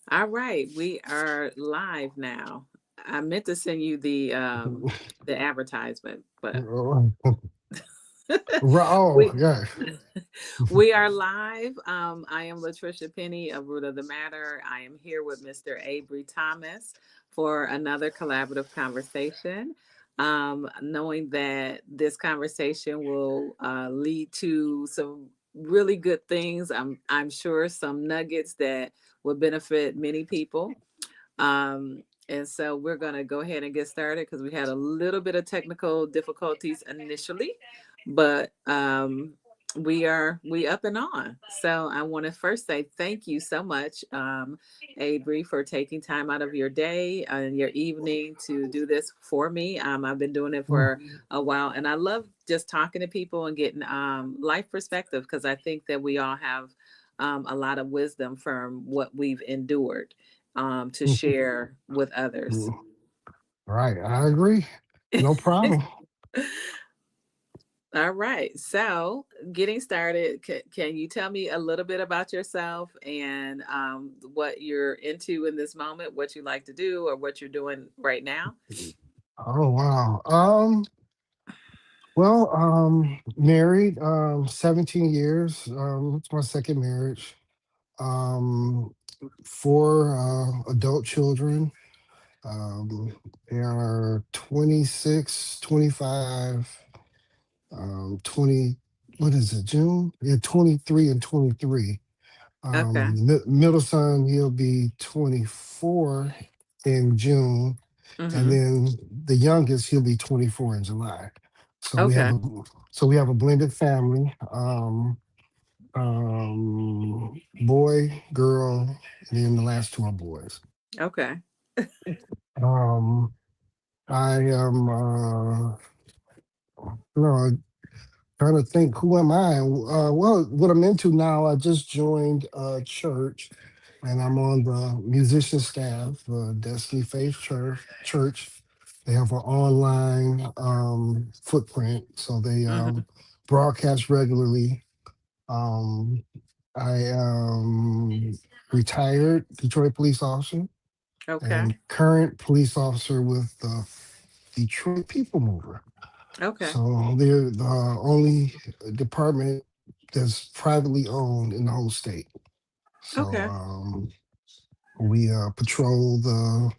All right, we are live now. I meant to send you the advertisement, but Oh, we yeah. we are live. I am Latricia Penny of Root of the Matter. I am here with Mr. Abrey Thomas for another collaborative conversation. Knowing that this conversation will lead to some really good things. I'm sure some nuggets that will benefit many people. And so we're going to go ahead and get started because we had a little bit of technical difficulties initially, but we up and on. So I want to first say thank you so much, Abrey, for taking time out of your day and your evening to do this for me. I've been doing it for a while, and I love just talking to people and getting life perspective because I think that we all have a lot of wisdom from what we've endured to share with others. Right, I agree. No problem. All right. So, getting started, can you tell me a little bit about yourself and what you're into in this moment, what you like to do, or what you're doing right now? Oh wow. Married, 17 years. It's my second marriage. Um, four adult children. They are 26, 25, 20, what is it, June? Yeah, 23 and 23. Okay. Middle son, he'll be 24 in June, and Mm-hmm. then the youngest, he'll be 24 in July. So we have Okay. a blended family, boy, girl, and then the last two are boys. Okay. Um, I am, you know, trying to think, who am I? Well, what I'm into now, I just joined a church, and I'm on the musician staff, Destiny Faith Church. They have an online footprint, so they Mm-hmm. broadcast regularly. Um, I am retired Detroit police officer Okay. and current police officer with the Detroit People Mover. Okay. So they're the only department that's privately owned in the whole state. So Okay. we patrol the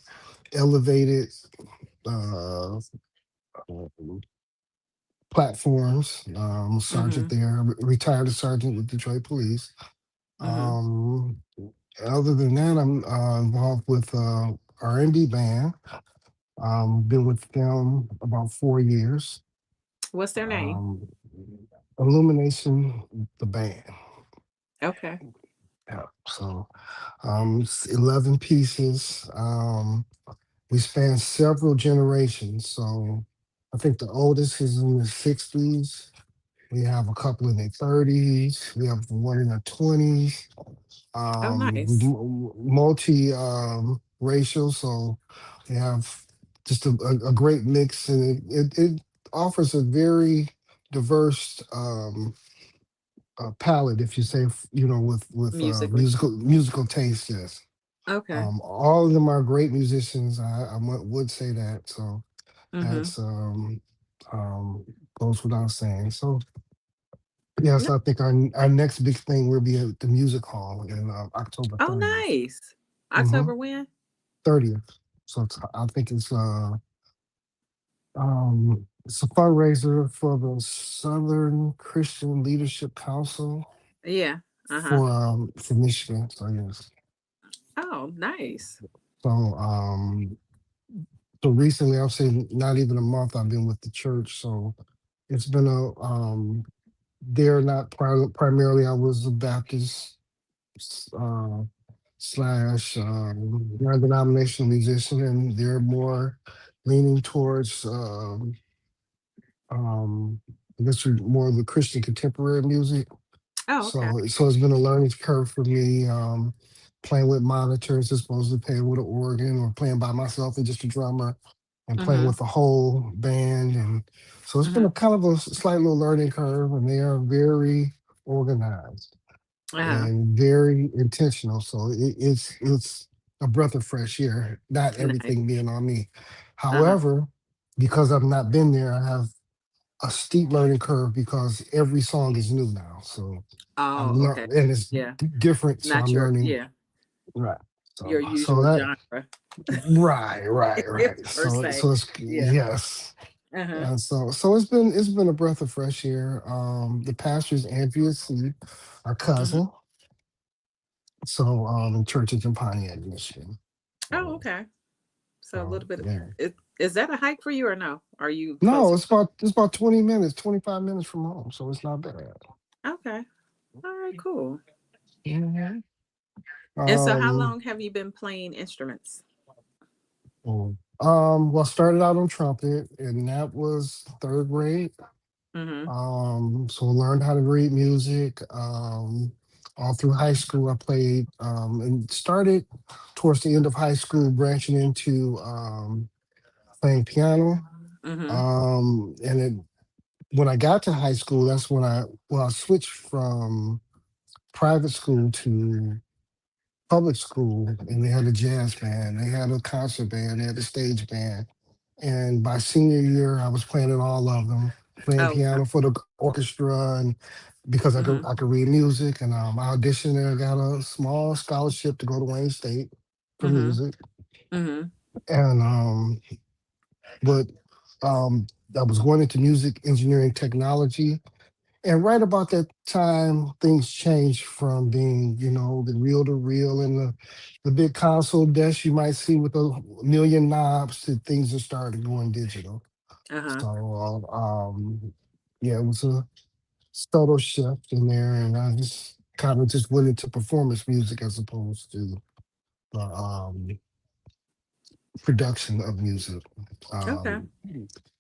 elevated uh, um, platforms. I'm a sergeant Mm-hmm. there, retired sergeant with Detroit Police. Mm-hmm. Um, Other than that, I'm involved with R&B band. Been with them about 4 years. What's their name? Um, Illumination, the band. Okay. Yeah. So it's 11 pieces. We span several generations. So I think the oldest is in the 60s. We have a couple in their 30s. We have one in their 20s. Oh, nice. Multi racial. So we have just a great mix, and it offers a very diverse palette, if you say, with Musically. musical taste. Yes. Okay. All of them are great musicians. Would say that. So Mm-hmm. that's um, goes without saying. So yes, I think our next big thing will be at the music hall in October Oh, 30th. nice. Mm-hmm. October when? 30th. So I think it's a fundraiser for the Southern Christian Leadership Council Yeah. Uh-huh. for Michigan. So yes. Oh, nice. So so recently, I'll say not even a month, I've been with the church. So it's been they're not primarily, I was a Baptist uh, slash non-denominational musician, and they're more leaning towards, um, I guess, more of the Christian contemporary music. Oh, okay. So it's been a learning curve for me. Playing with monitors as opposed to playing with an organ, or playing by myself and just a drummer, and playing Mm-hmm. with the whole band. And so it's been Mm-hmm. a kind of a slight little learning curve, and they are very organized Uh-huh. and very intentional. So a breath of fresh air, not Nice. everything being on me. Uh-huh. However, because I've not been there, I have a steep learning curve because every song is new now. So I'm Oh, okay. learning, and it's Yeah. different. So Not I'm your, learning. yeah, Right. your So usual that genre right. per se. So it's Yeah. yes. Uh-huh. And so it's been a breath of fresh air. The pastor's Andrea C, our Hmm. cousin. So in churches in Pontiac, Michigan. Oh, So okay. So a little bit. yeah. Is that a hike for you or no? Are you close? No, it's about 20 minutes, 25 minutes from home. So it's not bad. Okay. All right, cool. Mhm. And so how Um long have you been playing instruments? well, I started out on trumpet, and that was third grade. Mm-hmm. So I learned how to read music. All through high school, I played, and started towards the end of high school, branching into playing piano. Mm-hmm. And when I got to high school, that's when I switched from private school to public school, and they had a jazz band, they had a concert band, they had a stage band. And by senior year, I was playing in all of them, playing Oh, wow. piano for the orchestra, and because I could Mm-hmm. I could read music, and I auditioned and I got a small scholarship to go to Wayne State for Mm-hmm. music. Mm-hmm. And but I was going into music engineering technology. And right about that time, things changed from being, the reel to reel and the big console desk you might see with a million knobs to things that started going digital. Uh-huh. So, yeah, it was a subtle shift in there, and I just kind of just went into performance music as opposed to production of music. Okay. Um,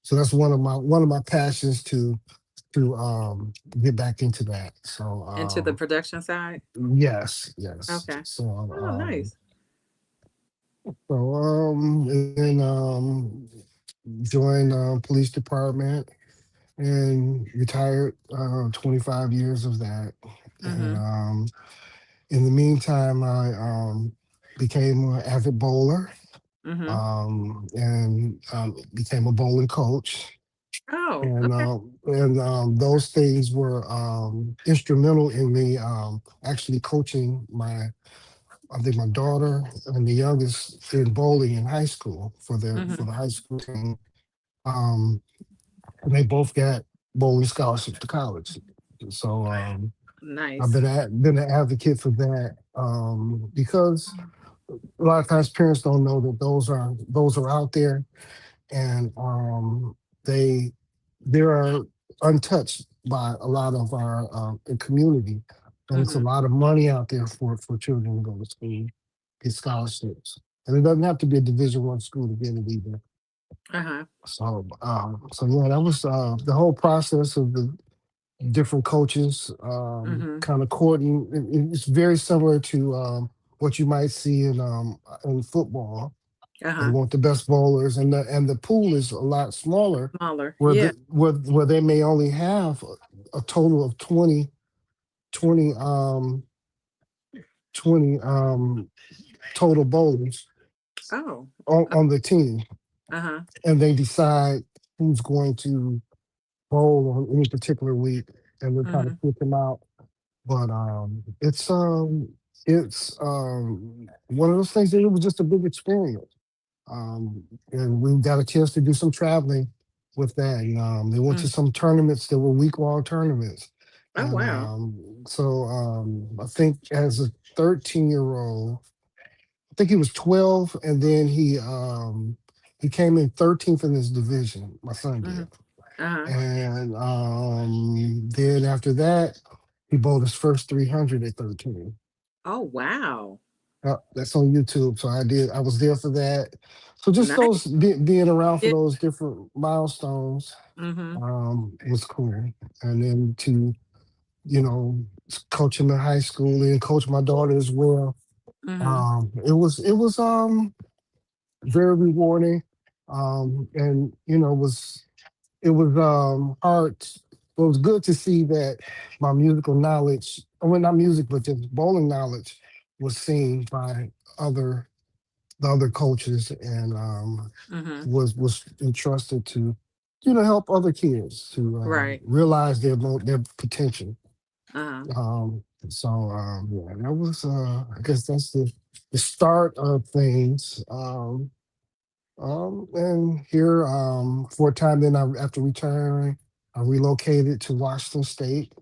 so that's one of my passions to get back into that. So Into the production side? yes, yes. Okay. So Oh, nice. and then joined police department and retired 25 years of that. And Mm-hmm. in the meantime, I became an avid bowler, Mm-hmm. and became a bowling coach. Oh, And those things were instrumental in me actually coaching I think my daughter and the youngest in bowling in high school for mm-hmm. the high school team. Um, and they both got bowling scholarships to college. So I've Nice. been an advocate for that because a lot of times parents don't know that those are out there, and they are untouched by a lot of our community, and it's a Mm-hmm. lot of money out there for children to go to school, get scholarships, and it doesn't have to be a Division I school to get it either. Uh-huh. So yeah, that was the whole process of the different coaches Mm-hmm. kind of courting. It's very similar to what you might see in football. They Uh-huh. want the best bowlers, and the pool is a lot smaller, Smaller. where Yeah. they may only have a total of 20 20 total bowlers Oh. on the team, Uh-huh. and they decide who's going to bowl on any particular week, and they try to Mm-hmm. put them out. But it's one of those things that it was just a big experience. And we got a chance to do some traveling with that. And, they went to Mm. some tournaments that were week-long tournaments. Oh, And wow. so I think as a 13-year-old, I think he was 12, and then he came in 13th in his division. My son Mm-hmm. did, Uh-huh. and then after that, he bowled his first 300 at 13. Oh, wow. That's on YouTube. So I was there for that. So just Nice. being around for Yeah. those different milestones Mm-hmm. was cool. And then to, you know, coach him in high school and coach my daughter as well. Mm-hmm. It was very rewarding. And it was hard. It was good to see that my musical knowledge, well, not music, but just bowling knowledge, was seen by other. the other coaches, and Mhm. was entrusted to, help other kids to Right. realize their potential. Uh-huh. Yeah, that was I guess that's the start of things. And here, for a time, then after retiring, I relocated to Washington State.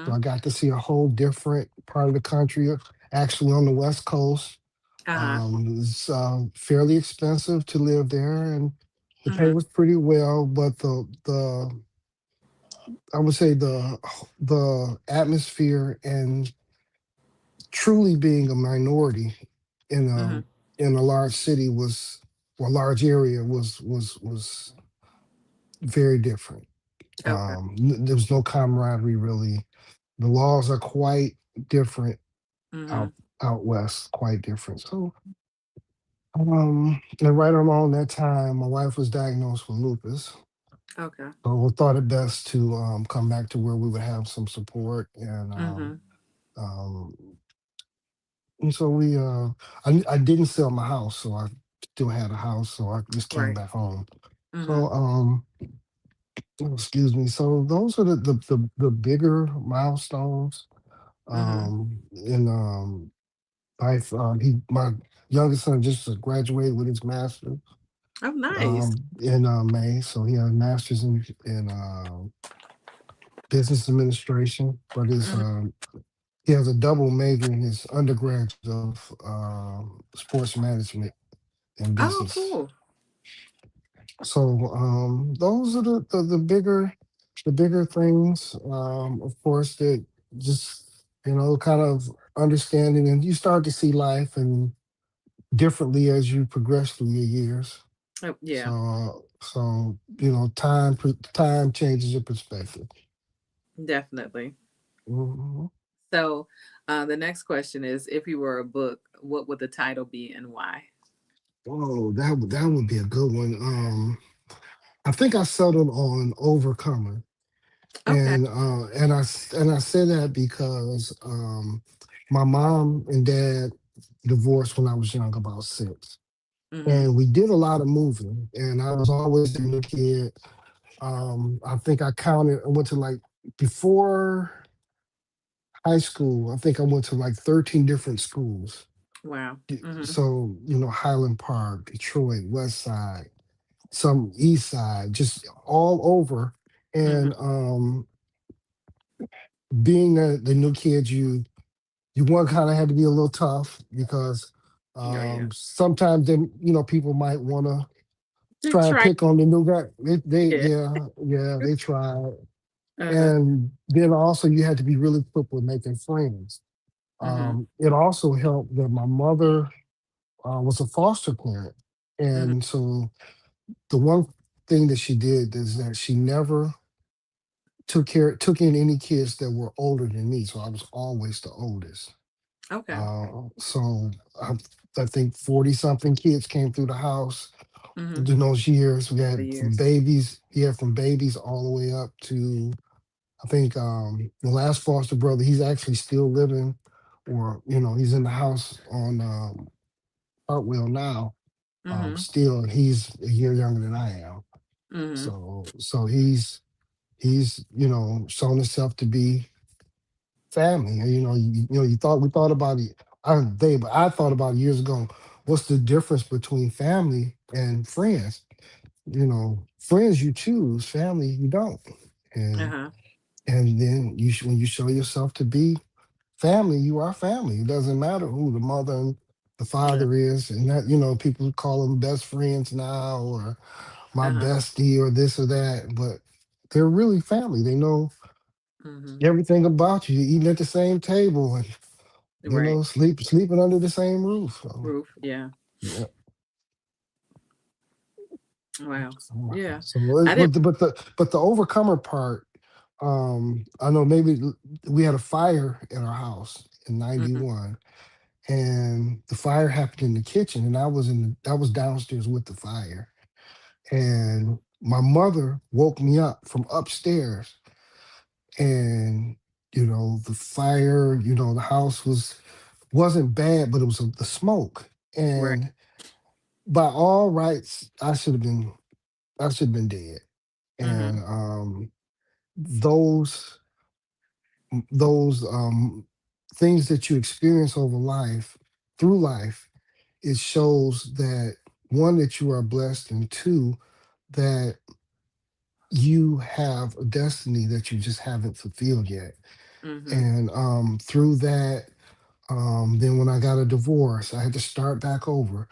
So I Mhm. got to see a whole different part of the country, actually on the West Coast. Uh-huh. It's fairly expensive to live there, and the pay Mhm. was pretty well, but the I would say the atmosphere and truly being a minority in Mhm. a large city was, or large area was very different. Okay. There was no camaraderie really. The laws are quite different out Mhm. out west, quite different. So, and right around that time, my wife was diagnosed with lupus. Okay. So we thought it best to come back to where we would have some support, Mhm. um, and so I didn't sell my house, so I still had a house, so I just came Right. back home. So Mhm. excuse me. So those are the bigger milestones Mhm. in life. My youngest son just graduated with his master's Oh, nice. in May, so he has a master's in business administration, but his Mhm. he has a double major in his undergraduate of sports management and Oh, business. cool. So those are the bigger things. Of course, that just kind of understanding, and you start to see life and differently as you progress through your years. Oh, So yeah, time changes your perspective. definitely. Mhm. So, the next question is, if you were a book, what would the title be and why? Oh, that would be a good one. I think I settled on Overcomer. Okay. And I say that because my mom and dad divorced when I was young, about six, Mhm. and we did a lot of moving. And I was always the new kid. I think I counted. I went to like before high school. I think I went to like 13 different schools. Wow. Mhm. So Highland Park, Detroit, West Side, some East Side, just all over. Mhm. And being the new kid, you one kind of had to be a little tough because Oh, yeah. sometimes then people might want to To try and try. pick on the new guy. They Yeah. yeah, they try. Uh-huh. And then also you had to be really quick with making friends. Mhm. It also helped that my mother was a foster parent, Mhm. and so the one thing that she did is that she never took in any kids that were older than me, so I was always the oldest. Okay. So I think 40 something kids came through the house Mhm. in those years. We The had from years. babies, yeah, from babies all the way up to, I think, the last foster brother, he's actually still living, or, he's in the house on Hartwell now. Mhm. Still, he's a year younger than I am. Mhm. So he's, shown himself to be family. And, you thought we thought about it. But I thought about it years ago. What's the difference between family and friends? Friends you choose, family you don't. And Uh-huh. and then when you show yourself to be family, you are family. It doesn't matter who the mother and the Yeah. father is, and that people call them best friends now, or my Uh-huh. bestie, or this or that, but they're really family. They know Mhm. everything about you. You're eating at the same table, and Right. sleeping under the same roof. So, Roof. Yeah. yeah. Wow. So, Yeah. I didn't. but the overcomer part, I know maybe we had a fire in our house in Mhm. '91, and the fire happened in the kitchen, and I was downstairs with the fire, and my mother woke me up from upstairs, and the fire, the house wasn't bad, but it was the smoke. Right. And by all rights, I should have been dead. And Mhm. those those things that you experience over life, through life, it shows that, one, that you are blessed, and two, that you have a destiny that you just haven't fulfilled yet. Mhm. And through that, then when I got a divorce, I had to start back over.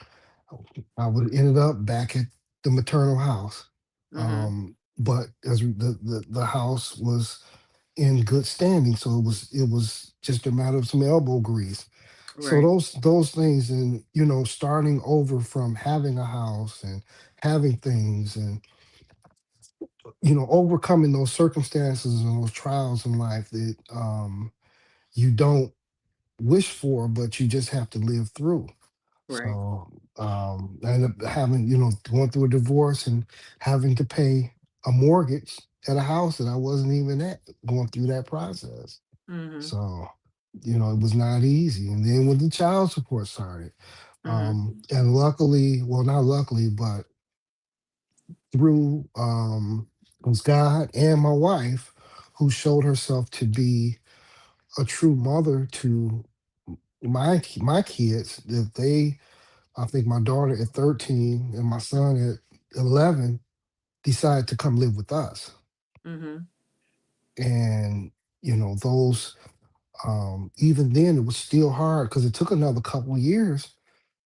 I would ended up back at the maternal house. Mhm. But as the house was in good standing, so it was just a matter of some elbow grease. So Right. those things, and starting over from having a house and having things, and overcoming those circumstances and those trials in life that you don't wish for, but you just have to live through. Right. So I ended up having, going through a divorce and having to pay a mortgage at a house that I wasn't even at, going through that process. Mhm. So, it was not easy. And then when the child support started, Mhm. and luckily, well, not luckily, but through it was God and my wife who showed herself to be a true mother to my kids. That they, I think my daughter at 13 and my son at 11 decided to come live with us. Mhm. And those, even then it was still hard because it took another couple of years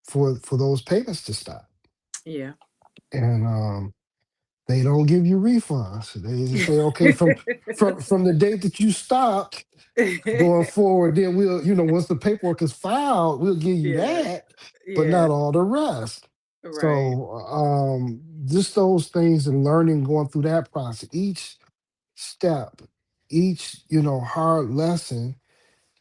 for those payments to stop. Yeah. And they don't give you refunds. They just say, okay, from the date that you stopped going forward, then we'll, once the paperwork is filed, we'll give you Yeah. that, but Yeah. not all the rest. Right. So just those things, and learning, going through that process, each step, each, hard lesson,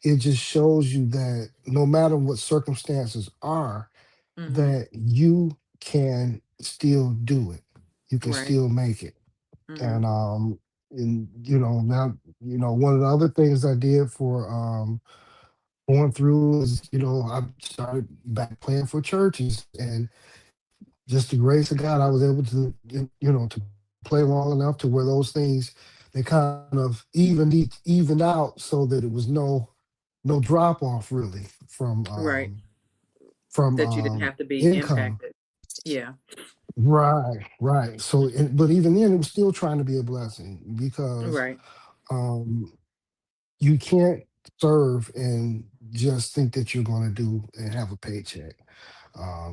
it just shows you that no matter what circumstances are, Mhm. that you can still do it. You can Right. still make it. Mhm. And now, one of the other things I did for going through is, I started back playing for churches, and just the grace of God, I was able to, to play long enough to where those things, they kind of evened out, so that it was no drop off really Right. from That you didn't have to be income. impacted. Yeah. Right, right. So, but even then, it was still trying to be a blessing, because Right. um, you can't serve and just think that you're going to do and have a paycheck.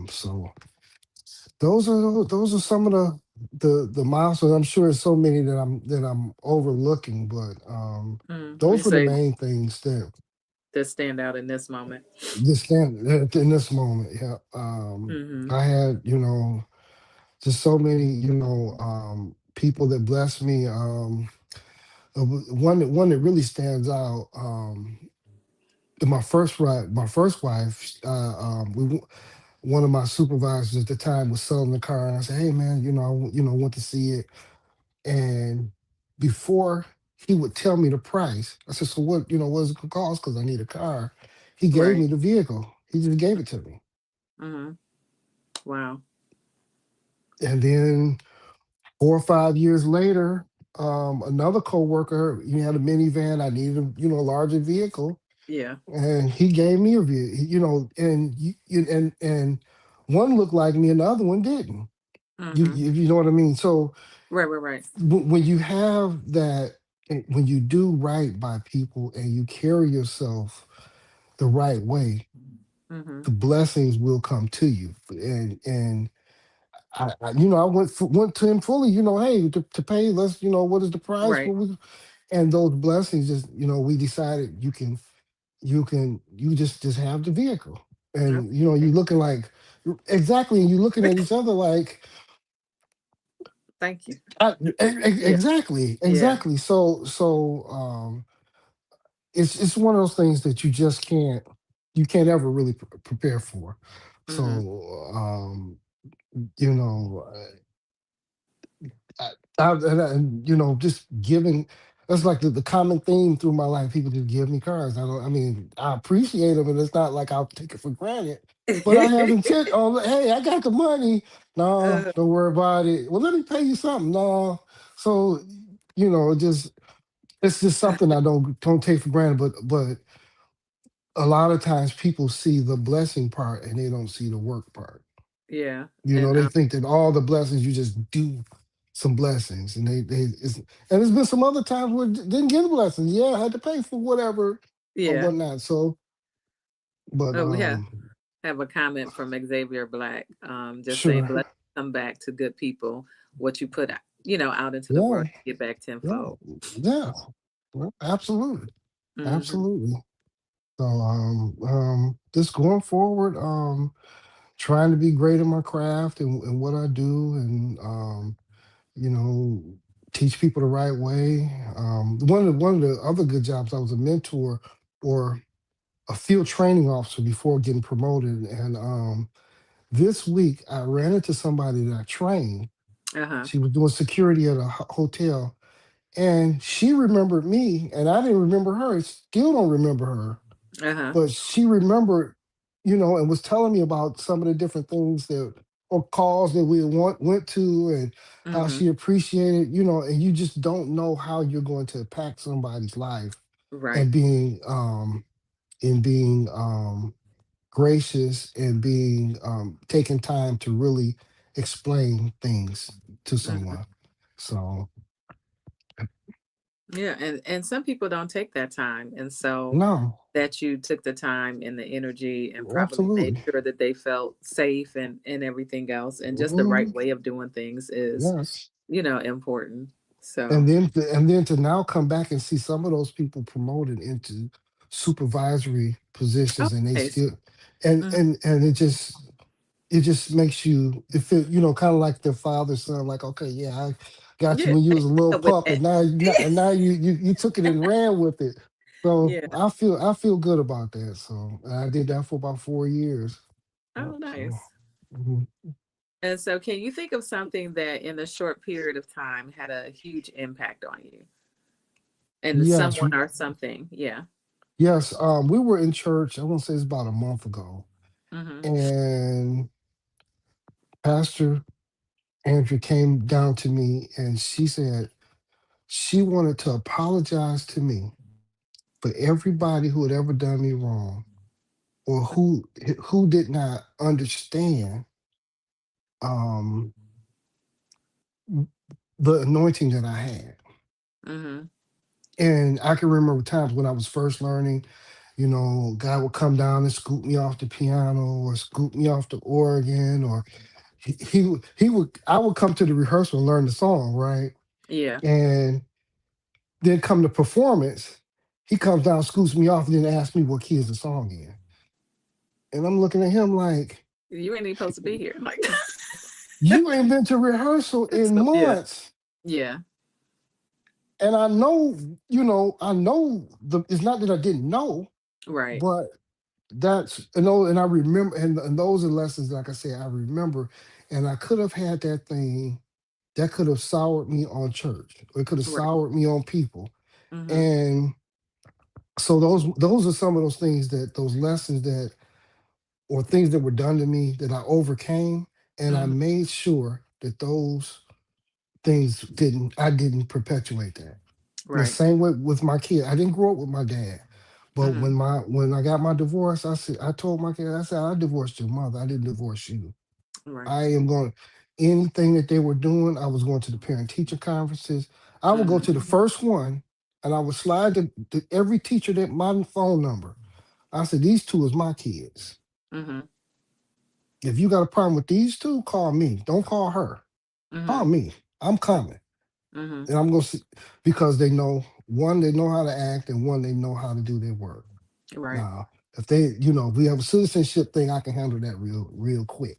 So those are some of the milestones. I'm sure there's so many that I'm overlooking, but Would you those were the say main things that that stand out in this moment? just stand in this moment. Yeah, Mhm. I had, just so many, people that blessed me. One that really stands out. My first wife, one of my supervisors at the time was selling the car, and I said, "Hey, man, want to see it." And before he would tell me the price, I said, "So what is it gonna cost? Because I need a car." He gave Right. me the vehicle. He just gave it to me, Mhm. Wow. and then 4 or 5 years later, another coworker, he had a minivan. I needed a larger vehicle, Yeah. and he gave me a vehicle. And and one looked like me, and the other one didn't. Mhm. You know what I mean? So Right. Right. Right. when you have that, when you do right by people and you carry yourself the right way, Mhm. the blessings will come to you. And I went to him fully. Hey, to pay. Let's, what is the price? Right. What we And those blessings, just, we decided you just have the vehicle, and you Okay. looking like, exactly, and you looking at each other like, Thank you. Yeah. exactly, Yeah. exactly. So it's one of those things that you can't ever really prepare for. So Mhm. you know I, and just giving. that's like the common theme through my life. People just give me cards. I don't. I mean, I appreciate them, and it's not like I'll take it for granted. But I have intent on. Hey, I got the money. No, uh, don't worry about it. Well, let me pay you something. No, so just it's just something I don't take for granted. But a lot of times people see the blessing part and they don't see the work part. yeah, You and they think that all the blessings you just do some blessings, and and there's been some other times where didn't get blessings. Yeah, I had to pay for whatever or yeah. whatnot. So, but We have a comment from Xavier Black, just saying, sure, "Blessings come back to good people. What you put, out into the yeah, world, get back yeah, tenfold." yeah, well, absolutely, Hmm. absolutely. So, just going forward, trying to be great in my craft and what I do, and you know, teach people the right way. One of the other good jobs, I was a mentor or a field training officer before getting promoted. And this week, I ran into somebody that I trained. Uh huh. She was doing security at a hotel, and she remembered me, and I didn't remember her. Still don't remember her, Uh huh. but she remembered, and was telling me about some of the different things that or calls that we went to, and how Hmm. she appreciated, and you just don't know how you're going to impact somebody's life, Right. and being gracious, and being taking time to really explain things to Hmm. someone. So Yeah, and some people don't take that time, and so no, that you took the time and the energy and probably made absolutely. sure that they felt safe and everything else, and just the right Mhm. way of doing things is, Yes. important. So, And then to now come back and see some of those people promoted into supervisory oh, positions, and they nice. still and Hmm. and it just makes you, it feel, kind of like the father son, like, okay, yeah, I got you Yeah, when you they was a little live with pup, that. and now you took it and ran with it. So Yeah. I feel good about that. So I did that for about 4 years. Yep, Oh, so nice. mhm. And so, can you think of something that in a short period of time had a huge impact on you and Yes, someone or something? Yeah. yes. We were in church. I want to say it's about a month ago, Mm-hmm. and Pastor Andrew came down to me, and she said she wanted to apologize to me for everybody who had ever done me wrong, or who did not understand um, the anointing that I had. Mm-hmm. And I can remember times when I was first learning, God would come down and scoop me off the piano, or scoop me off the organ, or he would I would come to the rehearsal and learn the song, right? Yeah. And then come to performance, he comes down, scoots me off, and then asks me what key is the song in. And I'm looking at him like, You ain't even supposed to be here. Like, you ain't been to rehearsal in so, yeah. months. Yeah. And I know it's not that I didn't know, Right. but and I remember, and those are lessons, like I said, I remember. And I could have had that thing that could have soured me on church, or it could have Right. soured me on people. Mm-hmm. And so those are some of those things, that those lessons that, or things that were done to me, that I overcame, and I Mm-hmm. made sure that those things I didn't perpetuate that. The Right. same way with my kid. I didn't grow up with my dad, but Mm-hmm. when I got my divorce, I told my kid, I said, I divorced your mother. I didn't divorce you. Right. I am going, anything that they were doing. I was going to the parent teacher conferences. I would go Mm-hmm. to the first one, and I would slide to every teacher that my phone number. I said, these two is my kids. Mm-hmm. If you got a problem with these two, call me. Don't call her. Call Mm-hmm. me. I'm coming. Mm-hmm. And I'm going to see, because they know, one, they know how to act, and one, they know how to do their work. Right. Now, if we have a citizenship thing, I can handle that real quick.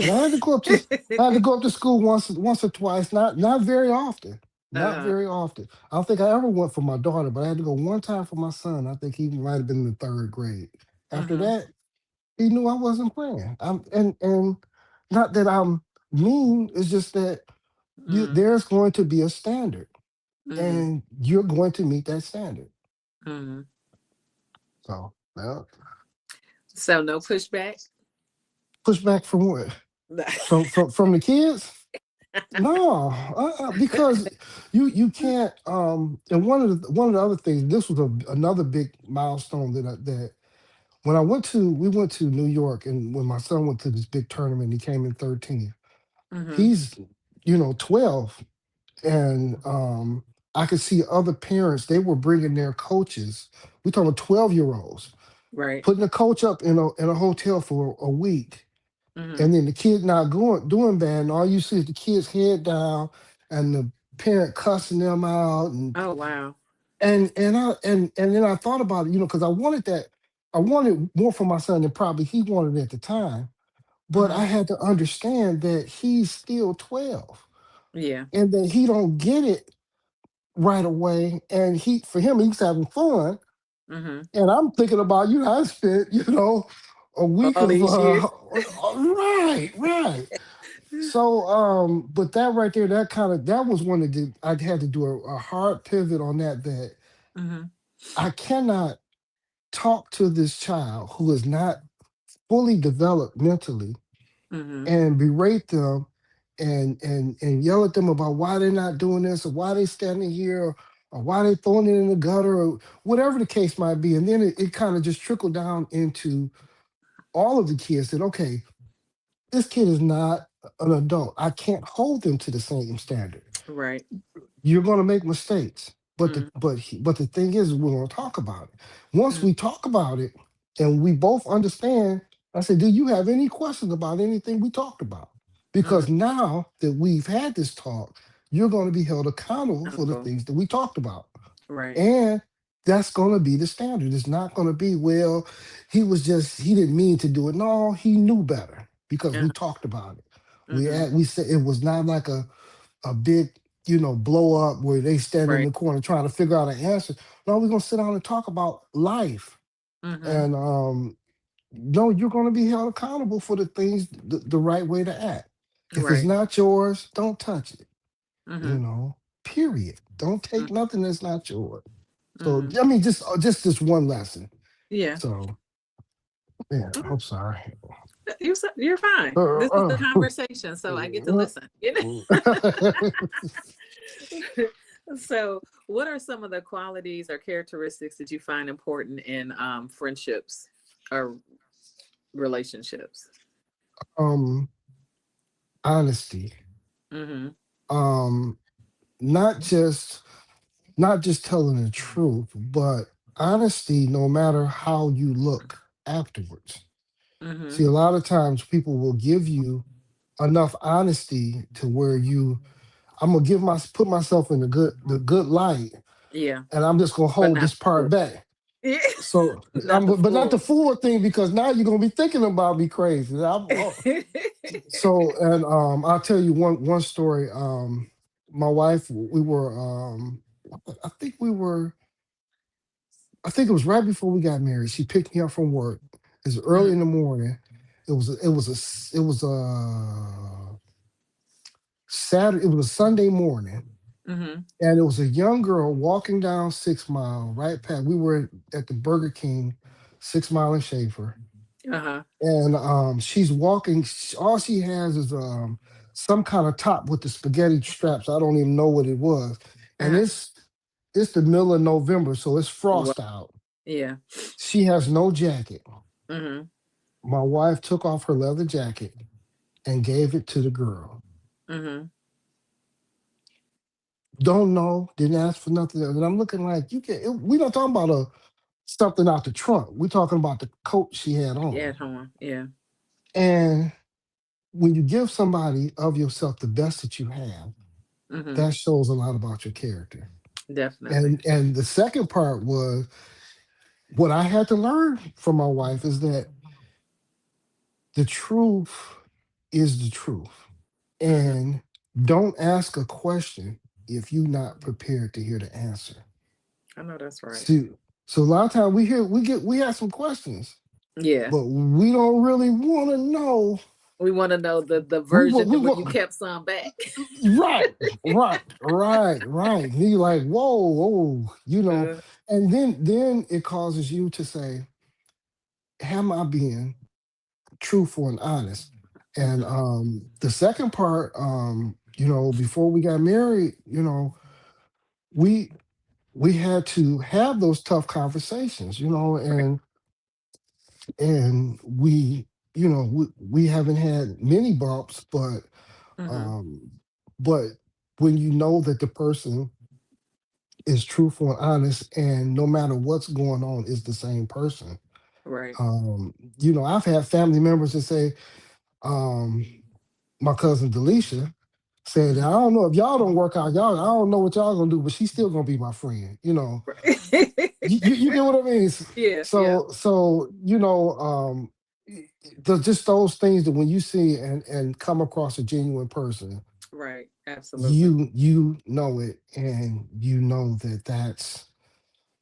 And I had to go up to school once or twice, not very often. Not Uh-huh. very often. I don't think I ever went for my daughter, but I had to go one time for my son. I think he might have been in the third grade. After Mm-hmm. that, he knew I wasn't playing. And not that I'm mean, it's just that Mm-hmm. there's going to be a standard. Mhm. and you're going to meet that standard. Mhm. So, well, So no pushback? push back from what? From the kids? No, because you can't. And one of the other things, this was another big milestone that when we went to New York, and when my son went to this big tournament, he came in 13th. Mhm. He's 12, and I could see other parents. They were bringing their coaches. We talking 12-year-olds, Right. putting a coach up in a hotel for a week, Mhm. and then the kid not going doing bad, and all you see is the kid's head down, and the parent cussing them out, Oh wow. and then I thought about it, because I wanted more for my son than probably he wanted at the time, but I Mhm. had to understand that he's still 12, Yeah. and that he don't get it right away, and for him he's having fun, Mhm. and I'm thinking about, I spent a week All of these years. right. So, but that right there, that was one I had to do a hard pivot on that Mhm. I cannot talk to this child who is not fully developed mentally Mhm. and berate them and yell at them about why they're not doing this, or why they standing here, or why they throwing it in the gutter, or whatever the case might be. And then it kind of just trickled down into all of the kids that, okay, this kid is not an adult. I can't hold them to the same standard. Right. You're going to make mistakes, but Mhm. the thing is, we're going to talk about it. Once Mhm. we talk about it and we both understand, I said, do you have any questions about anything we talked about? Mhm. Because now that we've had this talk, you're going to be held accountable for the Uncle. things that we talked about, Right. and that's going to be the standard. It's not going to be, well, he didn't mean to do it. No, he knew better, because we Uh-huh. talked about it. Mhm. We said it was not like a big, blow up where they stand in Right. the corner trying to figure out an answer. No, we're gonna sit down and talk about life. Mhm. And no, you're gonna be held accountable for the things, the right way to act. If it's Right. not yours, don't touch it. You Mhm. know, period. Don't Mhm. take nothing that's not yours. So Mhm. I mean, just this one lesson. Yeah. So yeah, Okay. I'm sorry. You're fine. Uh, This is a uh, conversation, so I get to uh, listen. So, what are some of the qualities or characteristics that you find important in friendships or relationships? um, honesty. Mm-hmm. Um, not just not just telling the truth, but honesty, no matter how you look afterwards. Mm-hmm. See, a lot of times people will give you enough honesty to where I'm gonna put myself in the good light, Yeah, and I'm just gonna but hold not this part full. back. Yeah, So, not the but not the full. fool thing, because now you're gonna be thinking about me crazy. So, and I'll tell you one story. My wife, we were, I think we were I think it was right before we got married. She picked me up from work. It was early Mm-hmm. in the morning. It was a Saturday. It was a Sunday morning, Mm-hmm. and it was a young girl walking down 6 Mile right past. We were at the Burger King, 6 Mile and Schaefer, Uh-huh. and she's walking. All she has is some kind of top with the spaghetti straps. I don't even know what it was, and Uh-huh. it's the middle of November, so it's Well, frost out. yeah. She has no jacket. Mm-hmm. My wife took off her leather jacket and gave it to the girl. Mm-hmm. Don't know, didn't ask for nothing. And I'm looking like, we not talking about something out the trunk. We're talking about the coat she had Yeah, on. at home. Yeah. And when you give somebody of yourself the best that you have, Mm-hmm. that shows a lot about your character. Definitely. And the second part was, what I had to learn from my wife is that the truth is the truth. Mm-hmm. And don't ask a question if you're not prepared to hear the answer. I know that's right. See, so a lot of times we have some questions, Yeah. but we don't really want to know. We want to know the We want, version we where you want, kept some back. right, right. And you're like, whoa, whoa, Uh, and then it causes you to say, am I being truthful and honest? And mhm. the second part, before we got married, we we had to have those tough conversations, Right. and we haven't had many bumps, Mhm. um, but when you know that the person is truthful and honest, and no matter what's going on, is the same person. Right. I've had family members that say, um, my cousin Delisha said, I Mhm. don't know if y'all don't work out, I don't know what y'all gonna do, but she's still gonna be my friend. Right. You get what I mean? Yeah. Yeah. So just those things that when you see and come across a genuine person, Right. Absolutely. you know it, and you know that that's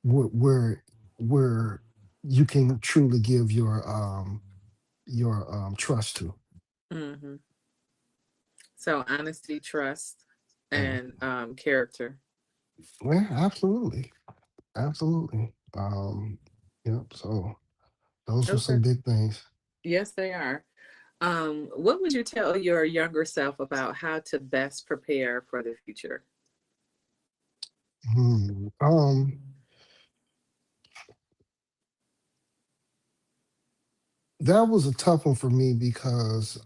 where where you can truly give your trust to. Hmm. So honesty, trust, Yeah. and character. Yeah, absolutely, absolutely. Yep. So those were Okay. some big things. Yes, they are. What would you tell your younger self about how to best prepare for the future? Hmm. That was a tough one for me because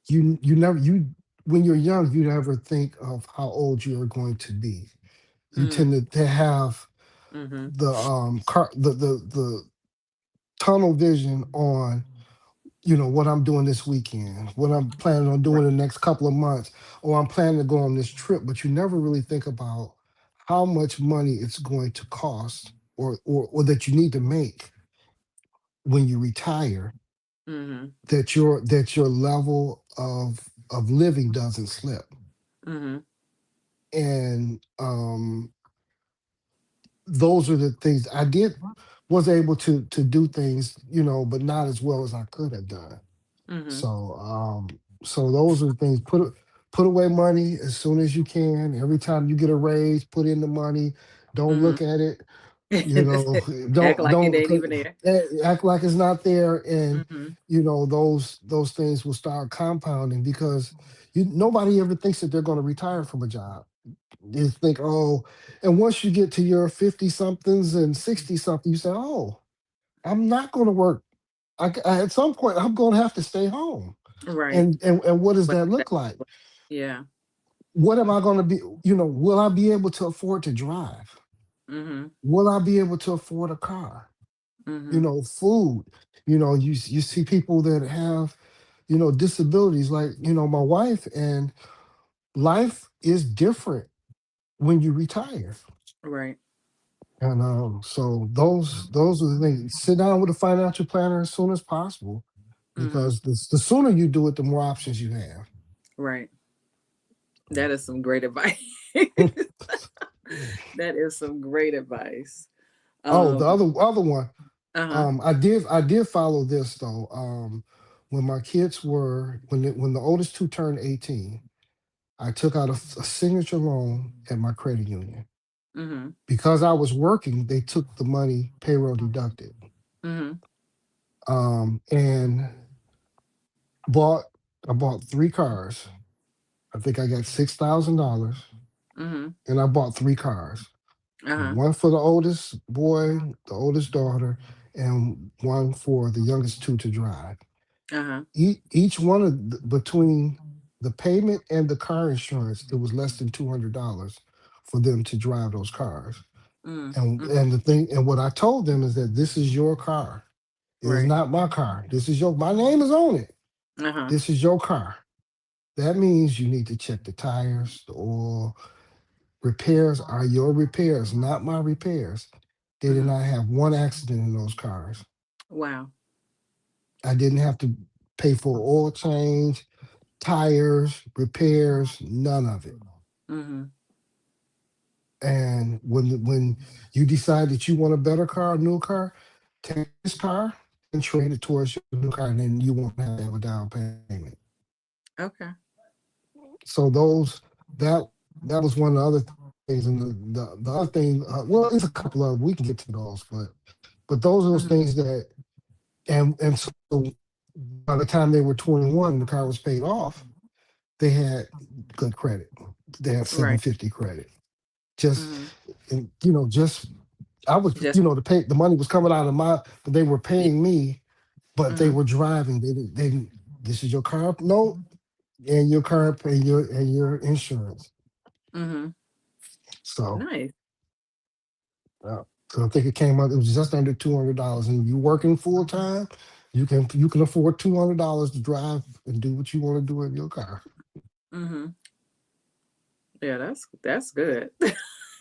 you never you when you're young, you never think of how old you are going to be. You Mm, tend to have mm-hmm. the tunnel vision on what I'm doing this weekend, what I'm planning on Right. doing the next couple of months, or I'm planning to go on this trip, but you never really think about how much money it's going to cost, or that you need to make when you retire, Mm-hmm. that your level of living doesn't slip. Mm-hmm. And those are the things I did, was able to do things, but not as well as I could have done. Mm-hmm. So those are the things. Put away money as soon as you can. Every time you get a raise, put in the money. Don't Mm-hmm. look at it. You know, Act like it don't ain't even there. act like it's not there, and Mm-hmm. those things will start compounding, because nobody ever thinks that they're going to retire from a job. They think, oh, and once you get to your 50 somethings and 60 something, you say, oh, I'm not going to work. At some point, I'm going to have to stay home. Right. And what does What that that look like? yeah. What am I going to be? Will I be able to afford to drive? Mm-hmm. Will I be able to afford a car? Mm-hmm. Food. You see people that have, disabilities, like, my wife, and life is different when you retire. Right. And so those are the things. Sit down with a financial planner as soon as possible, Mm-hmm. because the sooner you do it, the more options you have. Right. That is some great advice. That is some great advice. Oh, the Um, other one. uh-huh. I did follow this though. When my kids were when the oldest two turned 18, I took out a signature loan at my credit union. Mm-hmm. Because I was working, they took the money payroll deducted. Mm-hmm. And bought I bought three cars. I think I got $6,000, Mm-hmm. and I bought three cars. Uh-huh. One for the oldest boy, the oldest daughter, and one for the youngest two to drive. Uh-huh. Each one between the payment and the car insurance, it was less than $200 for them to drive those cars. Mm. Mm-hmm. And the thing, and what I told them is that this is your car. It is Right. not my car. My name is on it. Uh-huh. This is your car. That means you need to check the tires, the oil. Repairs are your repairs, not my repairs. They did Mm-hmm. not have one accident in those cars. Wow. I didn't have to pay for oil change, tires, repairs, none of it. Mm-hmm. And when you decide that you want a better car, a new car, take this car. trade it towards your new car, and then you won't have to have a down payment. Okay. So that was one of the other things, and the other thing, well, it's a couple of, we can get to those, but those are those Mhm. things that, and so by the time they were 21 and the car was paid off, they had good credit. They had Right. 750 credit. Just, Mhm. and just I was, Just the money was coming out of my, but they were yeah. paying me, but they Mhm. were driving. They didn't. This is your car note and your car and your insurance. Mhm. So, Nice. uh, so I think it came out. It was just under $200, and you working full time, you can afford $200 to drive and do what you want to do in your car. Mhm. Yeah, that's good.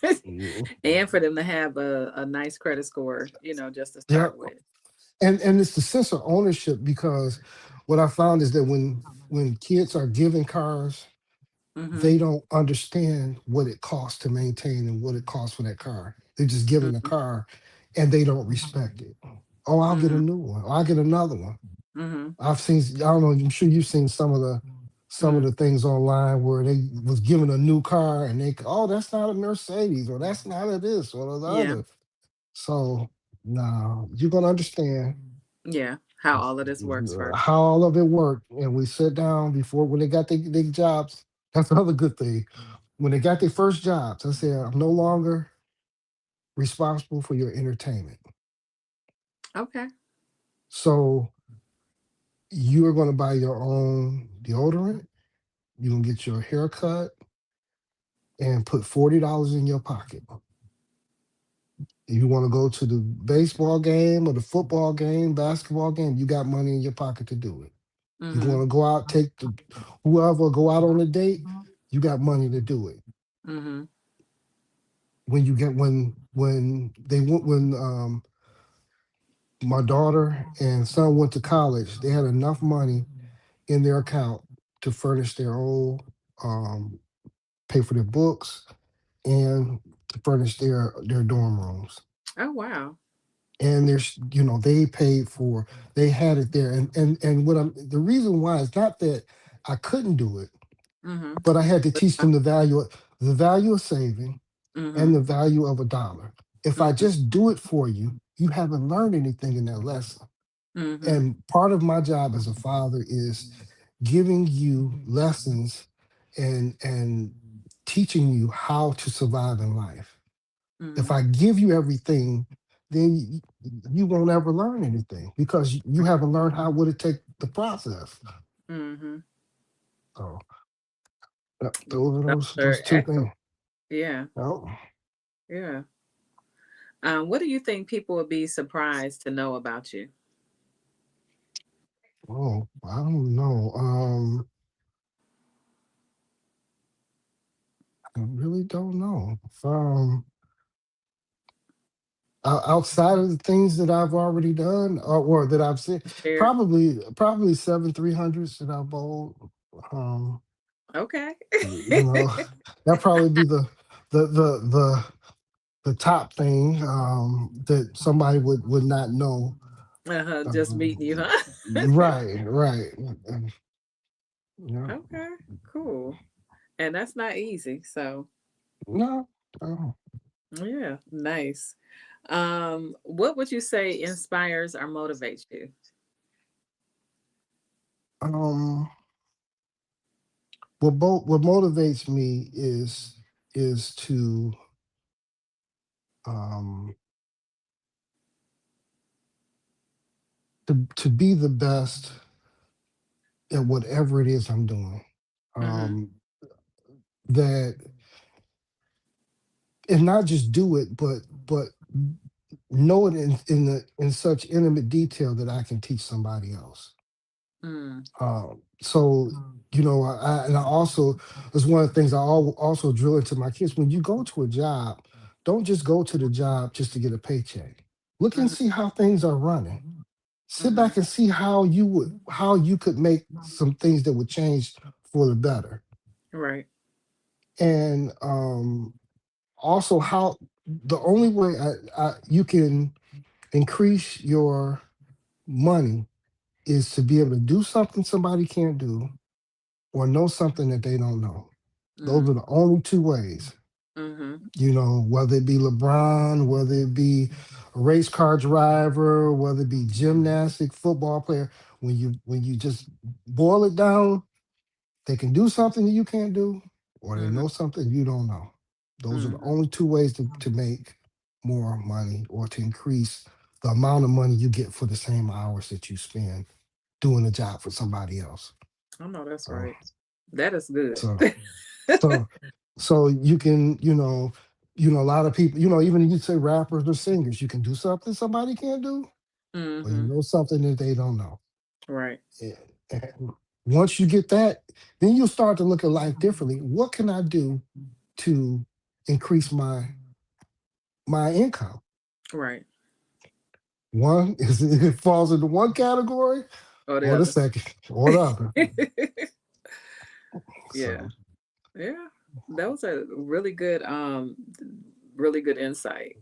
Mhm. And for them to have a nice credit score, just to Yeah, start with. and it's the sense of ownership, because what I found is that when kids are given cars, Mhm. they don't understand what it costs to maintain and what it costs for that car. They're just given a Mhm. car and they don't respect it. Oh, I'll get a Mhm. new one. I'll get another one. Mhm. I've seen, I don't know, I'm sure you've seen some of Mhm. the things online where they was given a new car and oh, that's not a Mercedes, or that's not a this or the Yeah. other. So no, you're gonna understand Yeah. How all of this works first. how all of it worked. And we sit down before, when they got their jobs. That's another good thing. When they got their first jobs, I said, I'm no longer responsible for your entertainment. Okay. So you are going to buy your own deodorant. You're going to get your hair cut and put $40 in your pocket. If you want to go to the baseball game or the football game, basketball game, you got money in your pocket to do it. You want Mhm. to go out, whoever, go out on a date, you got money to do it. Mhm. When you get when they went when my daughter and son went to college, they had enough money in their account to furnish their own, um, pay for their books, and to furnish their dorm rooms. Oh wow. And there's, they paid for, they had it there. And the reason why is not that I couldn't do it, Mhm. but I had to teach them the value of saving and Mhm. the value of a dollar. If I Mhm. just do it for you, you haven't learned anything in that lesson. Mhm. And part of my job as a father is giving you lessons and teaching you how to survive in life. If Mhm. I give you everything, then you won't ever learn anything, because you haven't learned how would it take the process. Mhm. So those are Those those are two excellent. things. Yeah. Oh, Yeah. What do you think people would be surprised to know about you? I don't know. I really don't know. Outside of the things that I've already done, or that I've seen, Shared. probably 7 300s that I've bowled. Um, Okay. you know, that probably be the the the the top thing, that somebody would not know. Uh-huh. Just Um, meeting you, huh? right, right. And, yeah, Okay. Cool. And that's not easy. So no, no. yeah, nice. What would you say inspires or motivates you? Um, what motivates me is um to be the best at whatever it is I'm doing. Mm-hmm. Um, that, and not just do it, but know it in such intimate detail that I can teach somebody else. Mm. So, and I also, it's one of the things I also drill into my kids. When you go to a job, don't just go to the job just to get a paycheck. Look and Mm-hmm. see how things are running. Sit Mm-hmm. back and see how you could make some things that would change for the better. Right. And also, how the only way you can increase your money is to be able to do something somebody can't do or know something that they don't know. Those are Mm. the only two ways. Mhm. Whether it be LeBron, whether it be a race car driver, whether it be gymnastic, football player, when you just boil it down, they can do something that you can't do, or they Mhm. know something you don't know. Those are the Mhm. only two ways to make more money or to increase the amount of money you get for the same hours that you spend doing a job for somebody else. I know that's So, right. That is good. so, so, so you can, a lot of people, even you say rappers or singers, you can do something somebody can't do, or you Mhm. know something that they don't know. Right. And, and once you get that, then you'll start to look at life differently. What can I do to increase my income? Right. One is it falls into one category, Or the or the other. second, or the other. Yeah. So Yeah. That was a really good insight.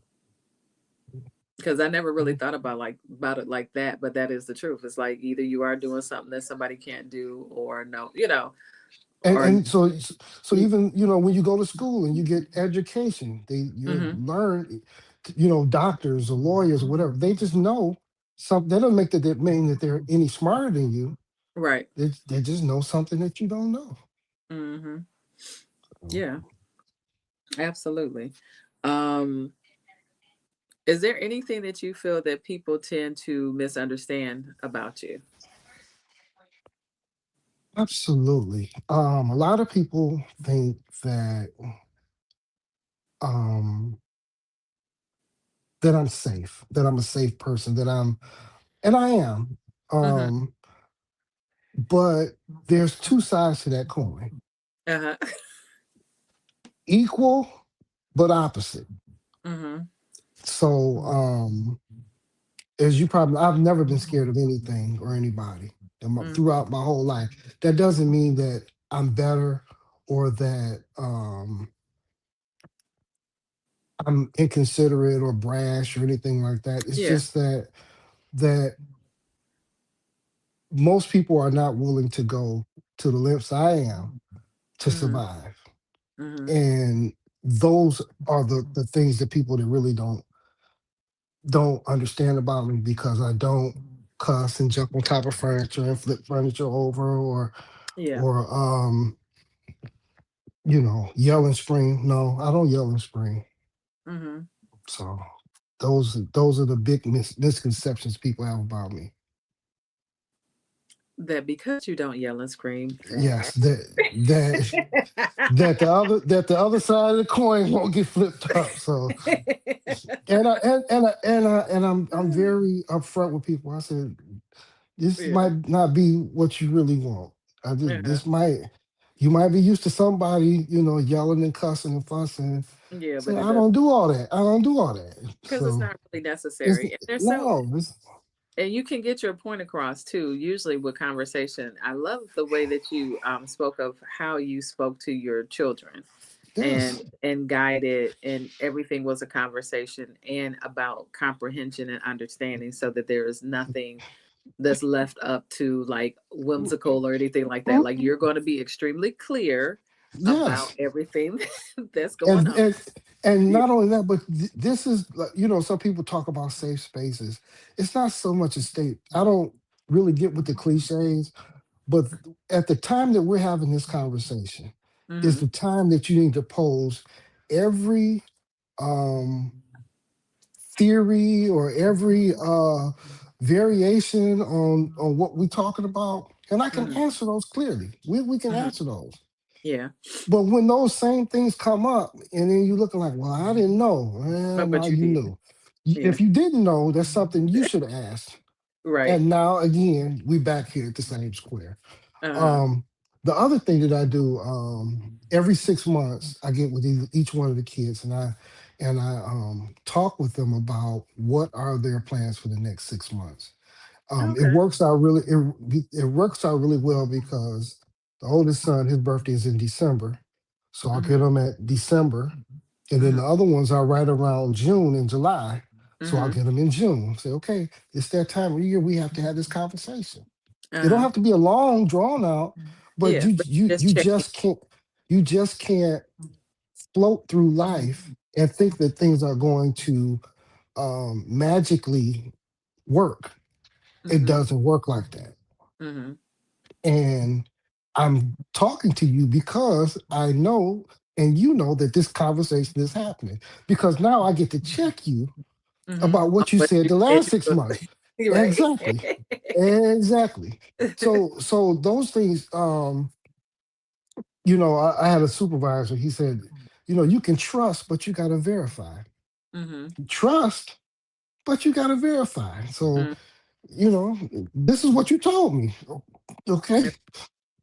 Because I never really thought about it like that, but that is the truth. It's like either you are doing something that somebody can't do, or no, and or and so so even when you go to school and you get education, you mm-hmm. learn, doctors or lawyers or whatever. They just know something. They don't make that mean that they're any smarter than you. Right. They just know something that you don't know. Mm-hmm. So, Yeah, absolutely. Um, is there anything that you feel that people tend to misunderstand about you? absolutely. A lot of people think um, that I'm safe, that I'm a safe person, and I am. Mm-hmm. Um, but there's two sides to that coin: Uh-huh. equal but opposite. Mm-hmm. So, as you probably, I've never been scared of anything or anybody Mm-hmm. throughout my whole life. That doesn't mean that I'm better or that I'm inconsiderate or brash or anything like that. It's Yeah. just that most people are not willing to go to the lengths I am to Mm-hmm. survive. Mm-hmm. And those are the things that people that really don't understand about me, because I don't cuss and jump on top of furniture and flip furniture over, Yeah. or yell and scream. No, I don't yell and scream. Mm-hmm. So those are the big misconceptions people have about me. That because you don't yell and scream, Yes, that that the other side of the coin won't get flipped up. So, and I'm very upfront with people. I said, this yeah. might not be what you really want. Yeah. This might, you might be used to somebody yelling and cussing and fussing. Yeah, So but it I does don't do all that. I don't do all that. because it's So not really it's necessary. And there's so no, it's and you can get your point across too, usually with conversation. I love the way that you spoke of how you spoke to your children yes, and guided, and everything was a conversation and about comprehension and understanding, so that there is nothing that's left up to like whimsical or anything like that. Like you're going to be extremely clear about yes. everything that's going and on. and and Yeah. not only that, but this is like, some people talk about safe spaces. It's not so much a state. I don't really get with the cliches, but at the time that we're having this conversation is Mm-hmm. the time that you need to pose every um theory or every variation on what we're talking about, and I can Mm-hmm. answer those clearly. We can Mm-hmm. answer those. Yeah. But when those same things come up, and then you're looking like, well, I didn't know. Well, now But you you did. knew. Yeah. If you didn't know, that's something you should have asked. Right. And now again, we back here at the same square. Uh-huh. Um, the other thing that I do, every 6 months, I get with each one of the kids, and I talk with them about what are their plans for the next 6 months. It Okay. works out really it works out really well because the oldest son, his birthday is in December, so I'll get Mm-hmm. him at December, and then the Mm-hmm. other ones are right around June and July. So I'll Mhm. get them in June. Say, okay, it's that time of year we have to have this conversation. It don't Uh-huh. have to be a long, drawn out, but Yeah, you but you just you checking. just can't you just can't float through life and think that things are going to magically work. It Mhm. doesn't work like that. Mhm. And I'm talking to you because I know and you know that this conversation is happening because now I get to check you Mhm. about what you But said you the said last you 6 months. you're right. Exactly. Exactly. So those things, I had a supervisor, he said, you can trust, but you gotta verify. Mhm. Trust, but you gotta verify. So, Mm. this is what you told me. Okay,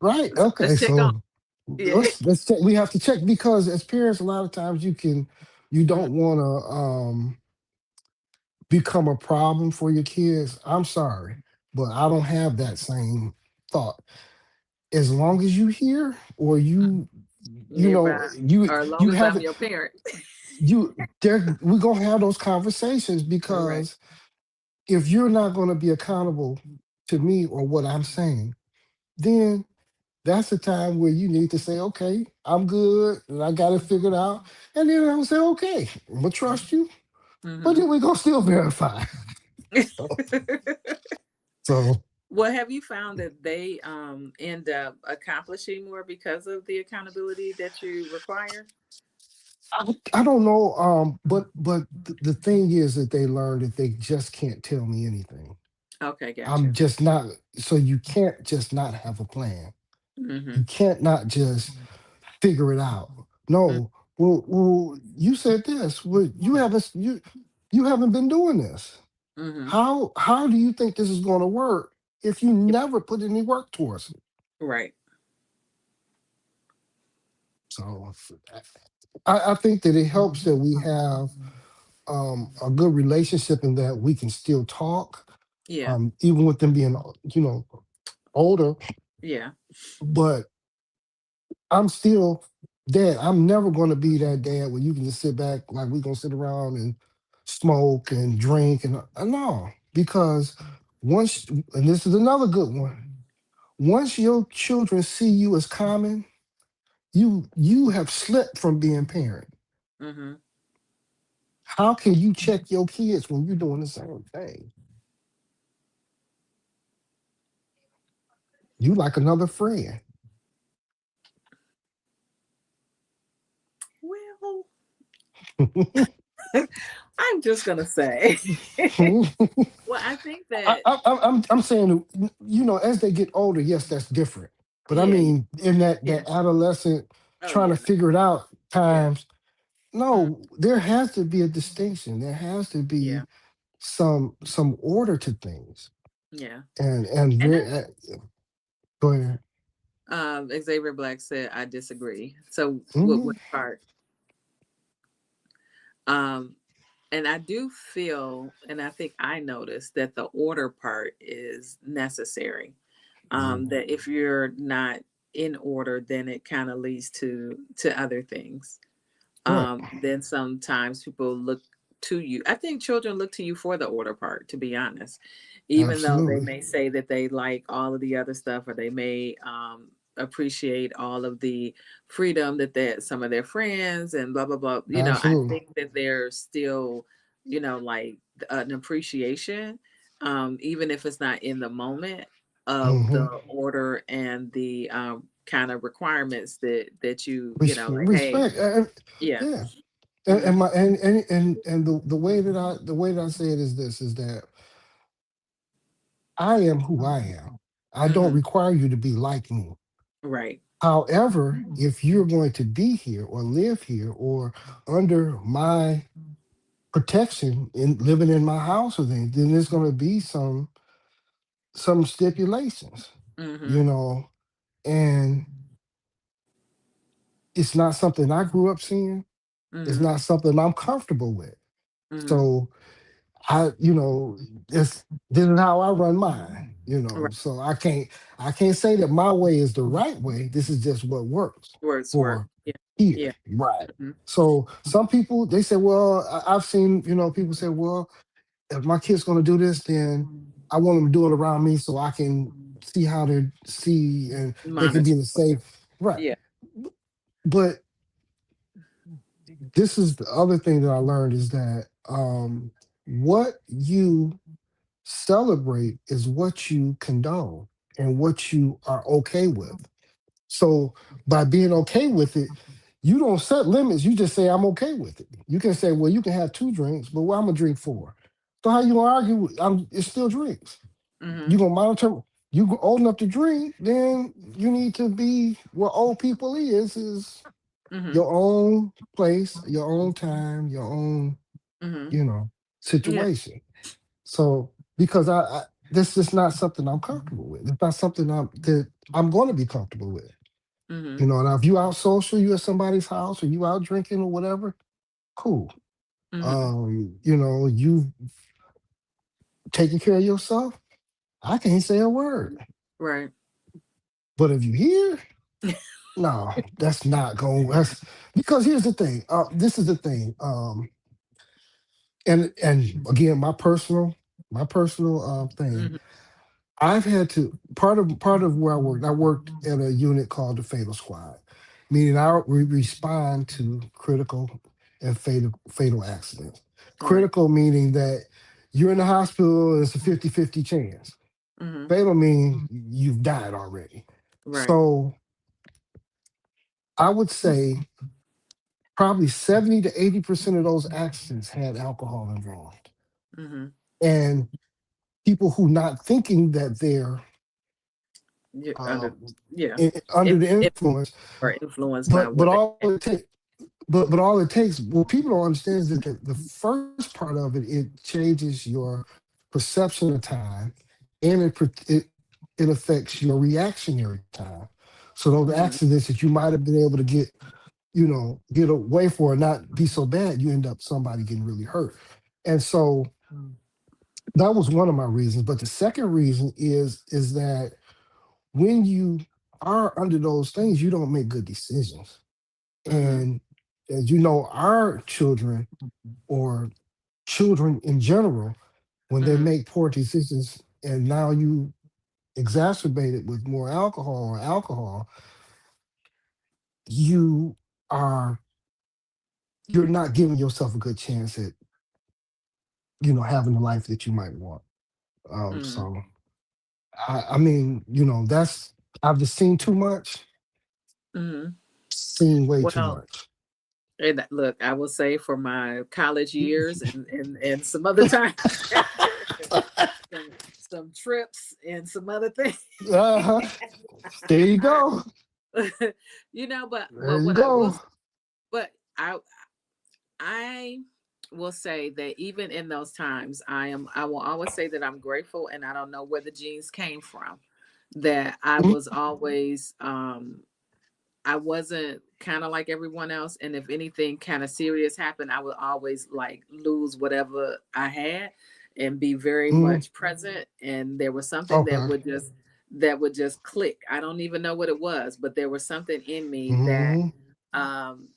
right. So Okay. let's check on. So Yeah. let's check. We have to check because as parents, a lot of times you Mhm. don't want to become a problem for your kids. I'm sorry, but I don't have that same thought. As long as you here or Nearby, or as long you as I'm haven't your parent. you there we're gonna have those conversations Right. because if you're not gonna be accountable to me or what I'm saying, then that's the time where you need to say, okay, I'm good and I got it figured out. And then I'm say, okay, I'm gonna trust you, but Mhm. then we're gonna still verify. So Well, have you found that they end up accomplishing more because of the accountability that you require? I don't know, but the thing is that they learn that they just can't tell me anything. Okay, I'm gotcha. just not. So you can't just not have a plan. You Mhm. can't not just figure it out. No. Well, you said this. Well, you haven't been doing this. Mhm. How do you think this is going to work if you never put any work towards it? Right. So I think that it helps that we have a good relationship and that we can still talk, Yeah. even with them being, older. Yeah. But I'm still dad. I'm never going to be that dad where you can just sit back like we're gonna sit around and smoke and drink and no, because once and this is another good one. Once your children see you as common, you have slipped from being parent. Mhm. How can you check your kids when you're doing the same thing? You like another friend. Well, I'm just gonna say. Well, I think that I'm saying, as they get older, yes, that's different. But I yeah, yeah, mean, in yeah. that adolescent Oh trying to yeah, no, figure it out yeah. times, Mm, no, there has to be a distinction. There has to yeah, be some order to things. yeah. And And very go ahead. Xavier Black said I disagree. So Hmm. what part? Um, and I do feel, and I think I noticed that the order part is necessary. That if you're not in order, then it kind of leads to other things. Right. Then sometimes people look to you. I think children look to you for the order part, to be honest, even though they Absolutely. may say that they like all of the other stuff, or they may appreciate all of the freedom that some of their friends and blah blah blah. I Absolutely. think that there's still, like an appreciation, even if it's not in the moment, of the Hmm. order and the kind of requirements that like, hey, Respect. yeah. Yeah. And Mhm. my and the way that I say it is this is that I am who I am. I don't Mhm. require you to be like me. Right. However, if you're going to be here or live here or under my protection in living in my house with me, then there's going to be some stipulations, you Mhm. know, and it's not something I grew up seeing. It's Mhm. not something I'm comfortable with. Mhm. So this is how I run mine. Right. So I can't say that my way is the right way. This is just what works Words work. for Yeah. Yeah. here. Right. Mhm. So some people they say, well, I've seen, people say, well, if my kid's going to do this, then I want them to do it around me so I can see how they see and they can be Monitor. in the safe. Right. Yeah. But this is the other thing that I learned is that what you celebrate is what you condone and what you are okay with. So by being okay with it, you don't set limits. You just say, I'm okay with it. You can say, well, you can have two drinks, but what I'm gonna drink four. So how you gonna argue? It's still drinks. You Mm-hmm. gonna monitor. You old enough to drink, then you need to be where old people is Mm-hmm. your own place, your own time, your own, Mm-hmm. you know, Yeah. situation. So because this is not something I'm comfortable with. It's not something I'm going to be comfortable with. Mm-hmm. You know, now if you out social, you at somebody's house or you out drinking or whatever, cool. Mm-hmm. You know, you taking care of yourself, I can't say a word. Right. But if you here, no, that's not going. That's because here's the thing. This is the thing. And again, my personal thing. Mm-hmm. I've had to part of where I worked. I worked at a unit called the Fatal Squad, meaning we respond to critical and fatal accidents. Right. Critical meaning that you're in the hospital and it's a 50-50 chance. Mm-hmm. Fatal means you've died already. Right. So I would say probably 70 to 80% of those accidents had alcohol involved. Mm-hmm. And people who not thinking that they're Yeah. Under. um, Yeah. under If the if influence, or influenced by but what they. all it takes, but all it takes, what people don't understand is that the first part of it, it changes your perception of time, and it affects your reactionary time. So those Mm-hmm. accidents that you might have been able to get away for and not be so bad, you end up somebody getting really hurt. And so that was one of my reasons. But the second reason is that when you are under those things, you don't make good decisions. Mm-hmm. And as you know, our children or children in general, when they Mm-hmm. make poor decisions and now you exacerbate it with more alcohol, you are you're not giving yourself a good chance at having the life that you might want. Mm-hmm. So I mean, that's I've just seen too much, Mm-hmm. seen way too Well, much. and look, I will say for my college years and some other times after some trips and some other things. Uh-huh. There you go. But There you what I will, go. but I will say that even in those times, I will always say that I'm grateful, and I don't know where the genes came from. That I Mhm, was always I wasn't kind of like everyone else. And if anything kind of serious happened, I would always like lose whatever I had and be very mhm. much present. And there was something Okay. that would just click. I don't even know what it was, but there was something in me that Hmm. um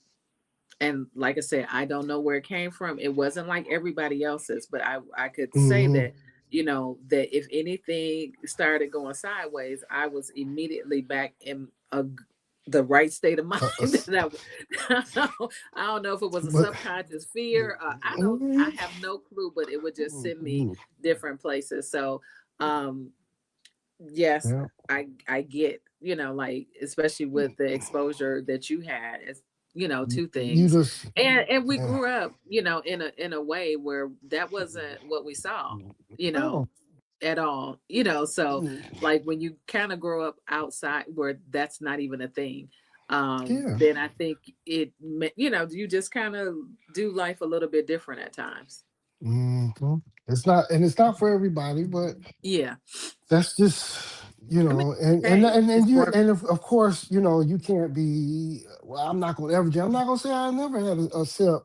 and like I said, I don't know where it came from. It wasn't like everybody else's, but I could say Hmm. that, that if anything started going sideways, I was immediately back in the right state of mind. that I don't know if it was a But subconscious fear. I mhm, have no clue, but it would just send me mhm. different places. So, um, yes, Yeah. I get, like especially with the exposure that you had, it's, two You things. just And we yeah. grew up, in a way where that wasn't what we saw, you know, Oh, at all, so mm, like when you kind of grow up outside where that's not even a thing, yeah. then I think you just kind of do life a little bit different at times. It's not for everybody, but Yeah. that's just I mean, and hey, and it's and you more. and of course you can't be well. I'm not gonna say I never had a sip,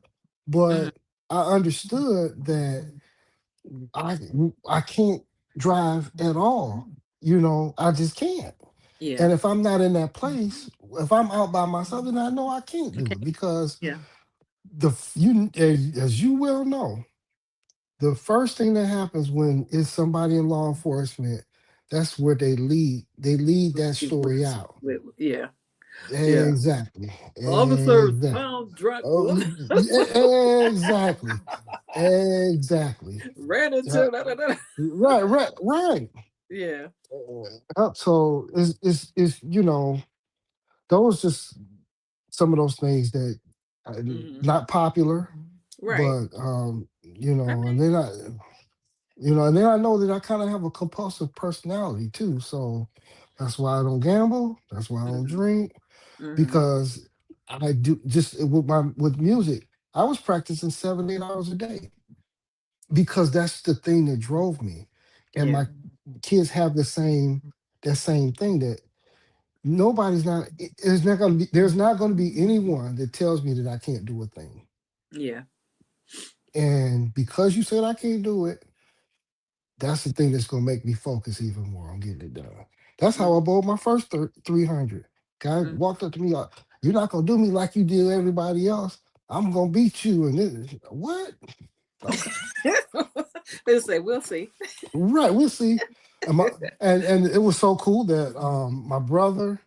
Mhm. but I understood that I I can't drive at all. I just can't. Yeah. And if I'm not in that place, if I'm out by myself, then I know I can't do Okay. it because Yeah. as you well know, the first thing that happens when it's somebody in law enforcement, that's where they lead that story out. Yeah, yeah. Exactly. Officers Exactly. found drunk. Oh, yeah, exactly. Exactly. Ran Yeah. into. Da, da, da. Right, right, right. Yeah. So it's those just some of those things that Hmm. not popular, Right. but I and then and then I know that I kind of have a compulsive personality too. So that's why I don't gamble. That's why I don't mean. drink Hmm. because I do just with music. I was practicing 7 8 hours a day because that's the thing that drove me, and Yeah. my kids have that same thing that nobody's not. There's not going to be anyone that tells me that I can't do a thing, Yeah. and because you said I can't do it, that's the thing that's gonna make me focus even more on getting it done. That's how I bowled my first 300. Guy Mm-hmm. walked up to me like, "You're not gonna do me like you did everybody else. I'm gonna beat you." And what? Okay, They say we'll see. right. We'll see. And and it was so cool that my brother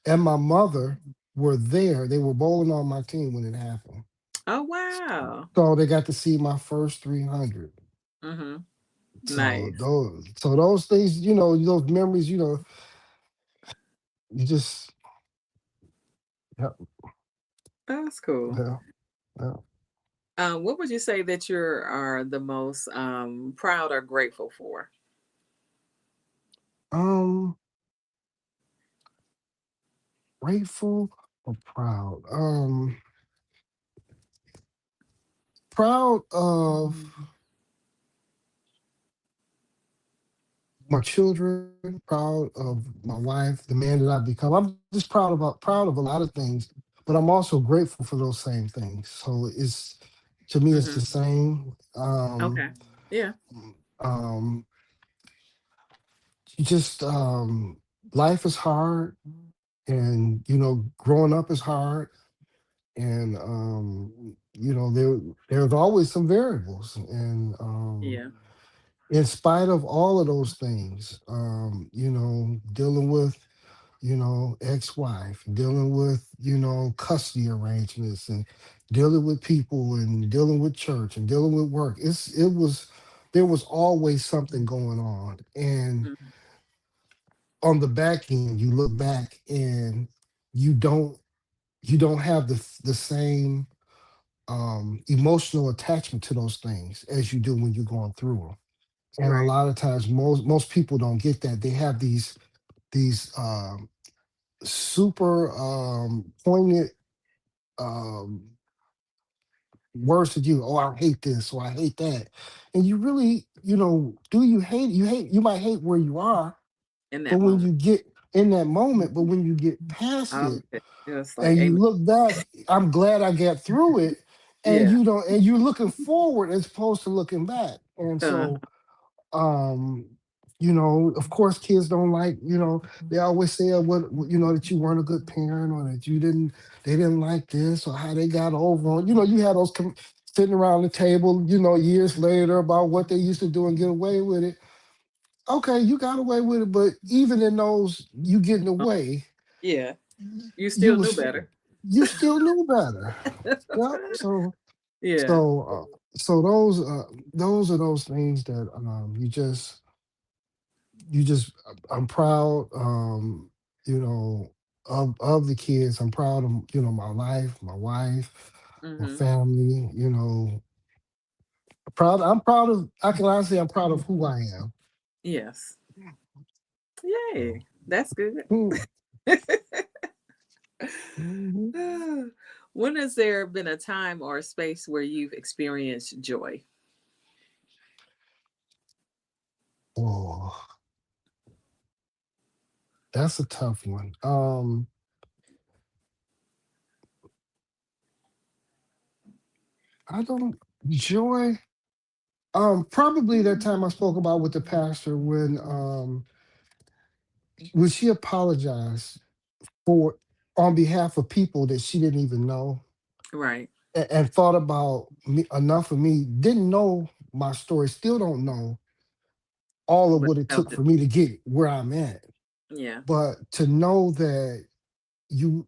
and my mother were there. They were bowling on my team when it happened, Oh wow. so they got to see my first 300. Hmm. So Nice. those things, those memories, you just yeah, That's cool. yeah, yeah. What would you say that you are the most proud or grateful for? Um, grateful or proud? Proud of my children, proud of my wife, the man that I've become. I'm just proud of a lot of things, but I'm also grateful for those same things. So it's to me, it's Hmm. the same. Okay. Yeah. Um, just life is hard, and growing up is hard, and there's always some variables, and Yeah. in spite of all of those things, dealing with ex-wife, dealing with custody arrangements, and dealing with people, and dealing with church, and dealing with work. There was always something going on, and Mhm. on the back end you look back and you don't have the same emotional attachment to those things as you do when you're going through them. And a Right. lot of times, most people don't get that. They have these super poignant um, words to you. Oh, I hate this, or I hate that, and you really, do you hate? You might hate where you are, In but that when moment. you get in that moment, but when you get past Oh, it okay. It was like, and you amen. look back, I'm glad I got through it. And Yeah. you're looking forward as opposed to looking back. And Uh, so, um, of course, kids don't like, they always say that you weren't a good parent, or that they didn't like this, or how they got over on, you had those sitting around the table, years later about what they used to do and get away with it. Okay, you got away with it, but even in those, you getting away, yeah. You you still knew was better. you still knew better. Yeah. Yeah. So so those are those things that you just I'm proud you know of the kids. I'm proud of my life, my wife, my Hmm. family. Proud. I'm proud of. I can honestly, I'm proud of who I am. Yes. So, Yay. That's good. mm, mhm. When has there been a time or a space where you've experienced joy? Oh, that's a tough one. I don't joy. Probably that time I spoke about with the pastor when she apologized for on behalf of people that she didn't even know, Right. and thought about me enough of me, didn't know. my story still don't know all of What what it took helped for it? me to get where I'm at. Yeah. But to know that you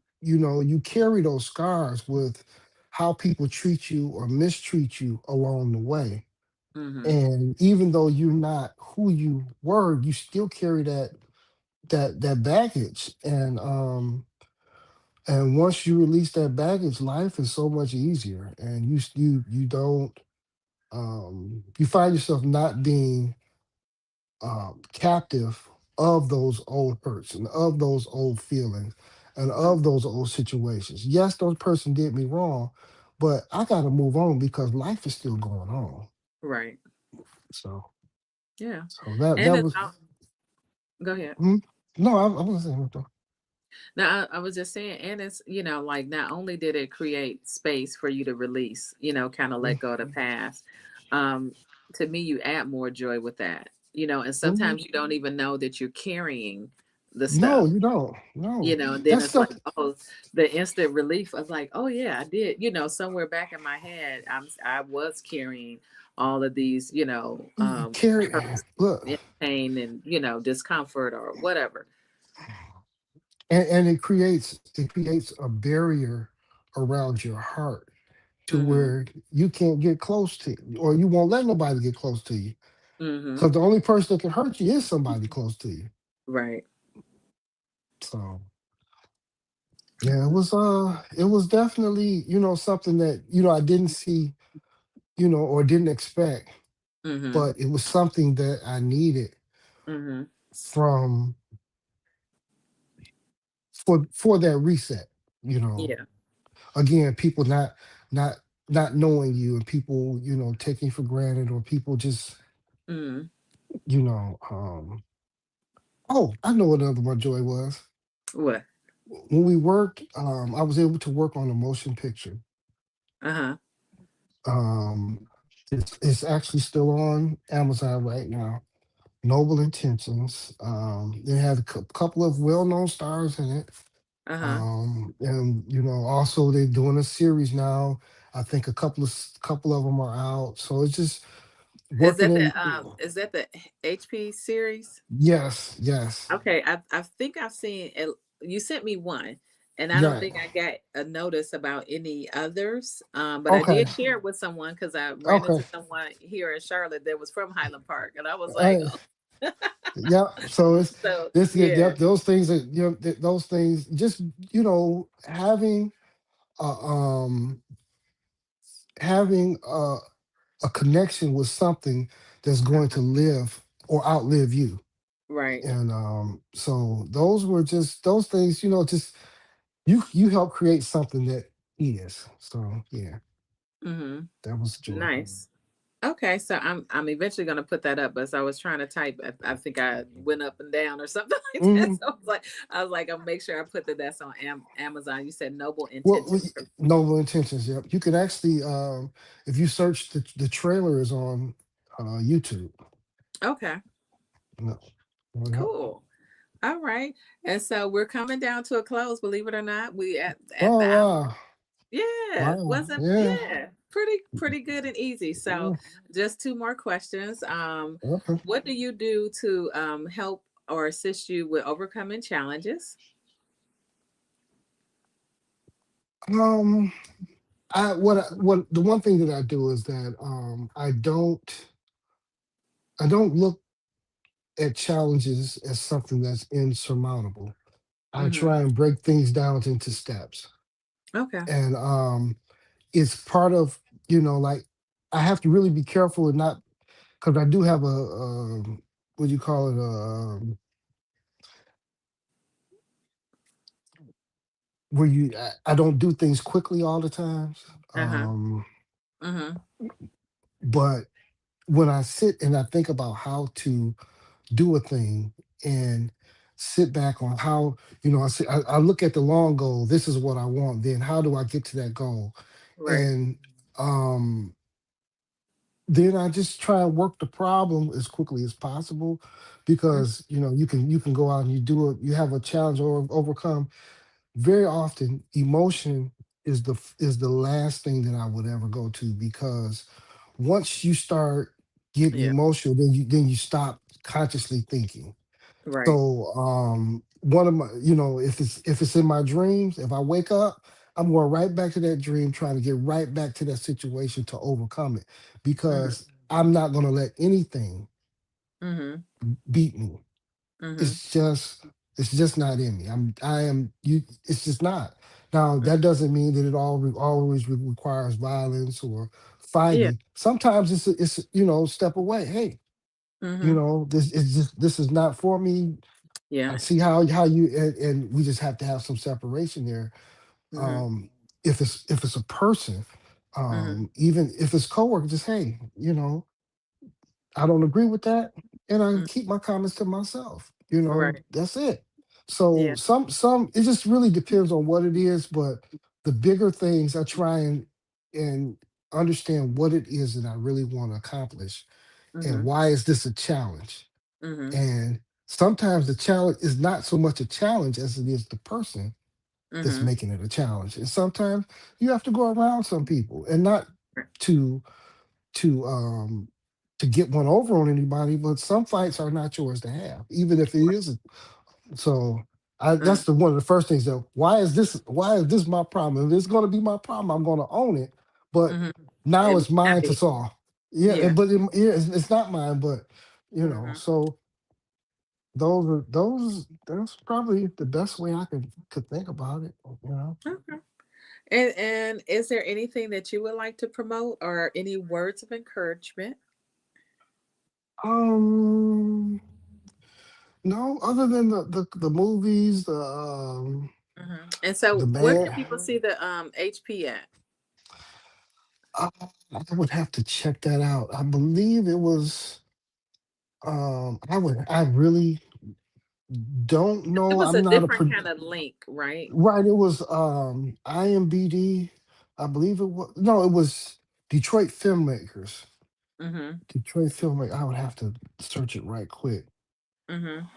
carry those scars with how people treat you or mistreat you along the way. Mm-hmm. And even though you're not who you were, you still carry that baggage. And once you release that baggage, life is so much easier. And you don't you find yourself not being captive of those old hurts and of those old feelings and Mm. of those old situations. Yes, those person did me wrong, but I got to move on because life is still going on. Right. So, Yeah. that And it's was. go ahead. Hmm? No, I wasn't saying nothing. Now, I was just saying, and it's, like not only did it create space for you to release, kind of let go of the past, um, to me, you add more joy with that, and Mhm. sometimes you don't even know that you're carrying the No, stuff, you don't. No, and then that it's like, stuff oh, the instant relief of like, oh yeah, I did, somewhere back in my head, I was carrying all of these, you carry. hurt Look, and pain and, discomfort or whatever. and it creates a barrier around your heart to Mm-hmm. where you can't get close to or you won't let nobody get close to you Mm-hmm. because the only person that can hurt you is somebody close to you. Right. So yeah, it was definitely something that I didn't see or didn't expect, Mm-hmm. but it was something that I needed Mm-hmm. from for that reset. you know Yeah. Again, people not not knowing you, and people taking you for granted, or people just Mm. you know oh, I know what another my joy was. What? When we worked, I was able to work on a motion picture. Uh-huh. um it's actually still on Amazon right now. Noble Intentions. They had a couple of well-known stars in it. Uh-huh. And also they're doing a series now. I think a couple of them are out. So it's just working in. Is that the HP series? Yes, yes, Okay, I think I've seen it. You sent me one, and I don't yeah. think I got a notice about any others. But I Okay, did share it with someone because I ran okay. into someone here in Charlotte that was from Highland Park, and I was like, I, oh, yeah. So it's so this. yeah. Yep. Those things that those things. Just having a having a connection with something that's going Uh-huh. to live or outlive you. Right. And so those were just those things, just you help create something that is. So yeah, Mm-hmm. that was joy. Nice. Okay, so I'm eventually gonna put that up, but as I was trying to type, I think I went up and down or something like that. Hmm. So I was like, I'll make sure I put that that's on Amazon. You said Noble Well, Intentions. noble intentions. Yep. You can actually, if you search the trailer is on YouTube. Okay, No. Yep. cool. All right, and so we're coming down to a close. Believe it or not, we at the Oh hour. wow, Yeah, wow, wasn't yeah. yeah, pretty good and easy. So Yeah. just two more questions. Okay. What do you do to help or assist you with overcoming challenges? Um, what the one thing that I do is that I don't look at challenges as something that's insurmountable. I Mm-hmm. try and break things down into steps. Okay. And it's part of, like, I have to really be careful and not, because I do have what do you call it? Where I don't do things quickly all the times. Uh-huh. Um, Mm-hmm. but when I sit and I think about how to do a thing and sit back on how, I look at the long goal. This is what I want. Then how do I get to that goal? Right. And um, then I just try and work the problem as quickly as possible, Mm. because you can go out and you have a challenge or overcome. Very often, emotion is the last thing that I would ever go to, because once you start getting Yeah. emotional, then you stop consciously thinking. Right. So one of my, if it's in my dreams, if I wake up, I'm going right back to that dream, trying to get right back to that situation to overcome it, Mhm. because I'm not going to let anything Mhm. beat me. Mhm. It's just it's just not in me. I am you. It's just not. Now that doesn't mean that it always requires violence or Yeah. fighting. Sometimes it's step away. Hey, Mhm. this is not for me. I Yeah. see how you, and we just have to have some separation there. Mhm. Um, if it's a person, Mhm. even if it's coworker, just hey, I don't agree with that, and I Mhm. keep my comments to myself. Right. That's it. So Yeah. some it just really depends on what it is, but the bigger things I try and understand what it is that I really want to accomplish, and Mhm. why is this a challenge? Mhm. And sometimes the challenge is not so much a challenge as it is the person that's Mhm. making it a challenge. And sometimes you have to go around some people, and not Right. to to um to get one over on anybody, but some fights are not yours to have, even if it isn't. So Mhm. that's one of the first things, though. Why is this my problem? If it's going to be my problem, I'm going to own it. But Mhm. now It it's might not mine to be. solve. Yeah, Yeah. it's not mine, but Mhm. so that's probably the best way I could think about it. Okay. And is there anything that you would like to promote or any words of encouragement? Um, no, other than the movies, And so the where can band. people see the HP at? Uh, I would have to check that out. I believe it was. I really don't It know. was I'm a not a different kind of link, right? right. It was IMBD. I believe it was. No, it was Detroit filmmakers. Mhm. Detroit filmmaker. I would have to search it right quick. Mhm.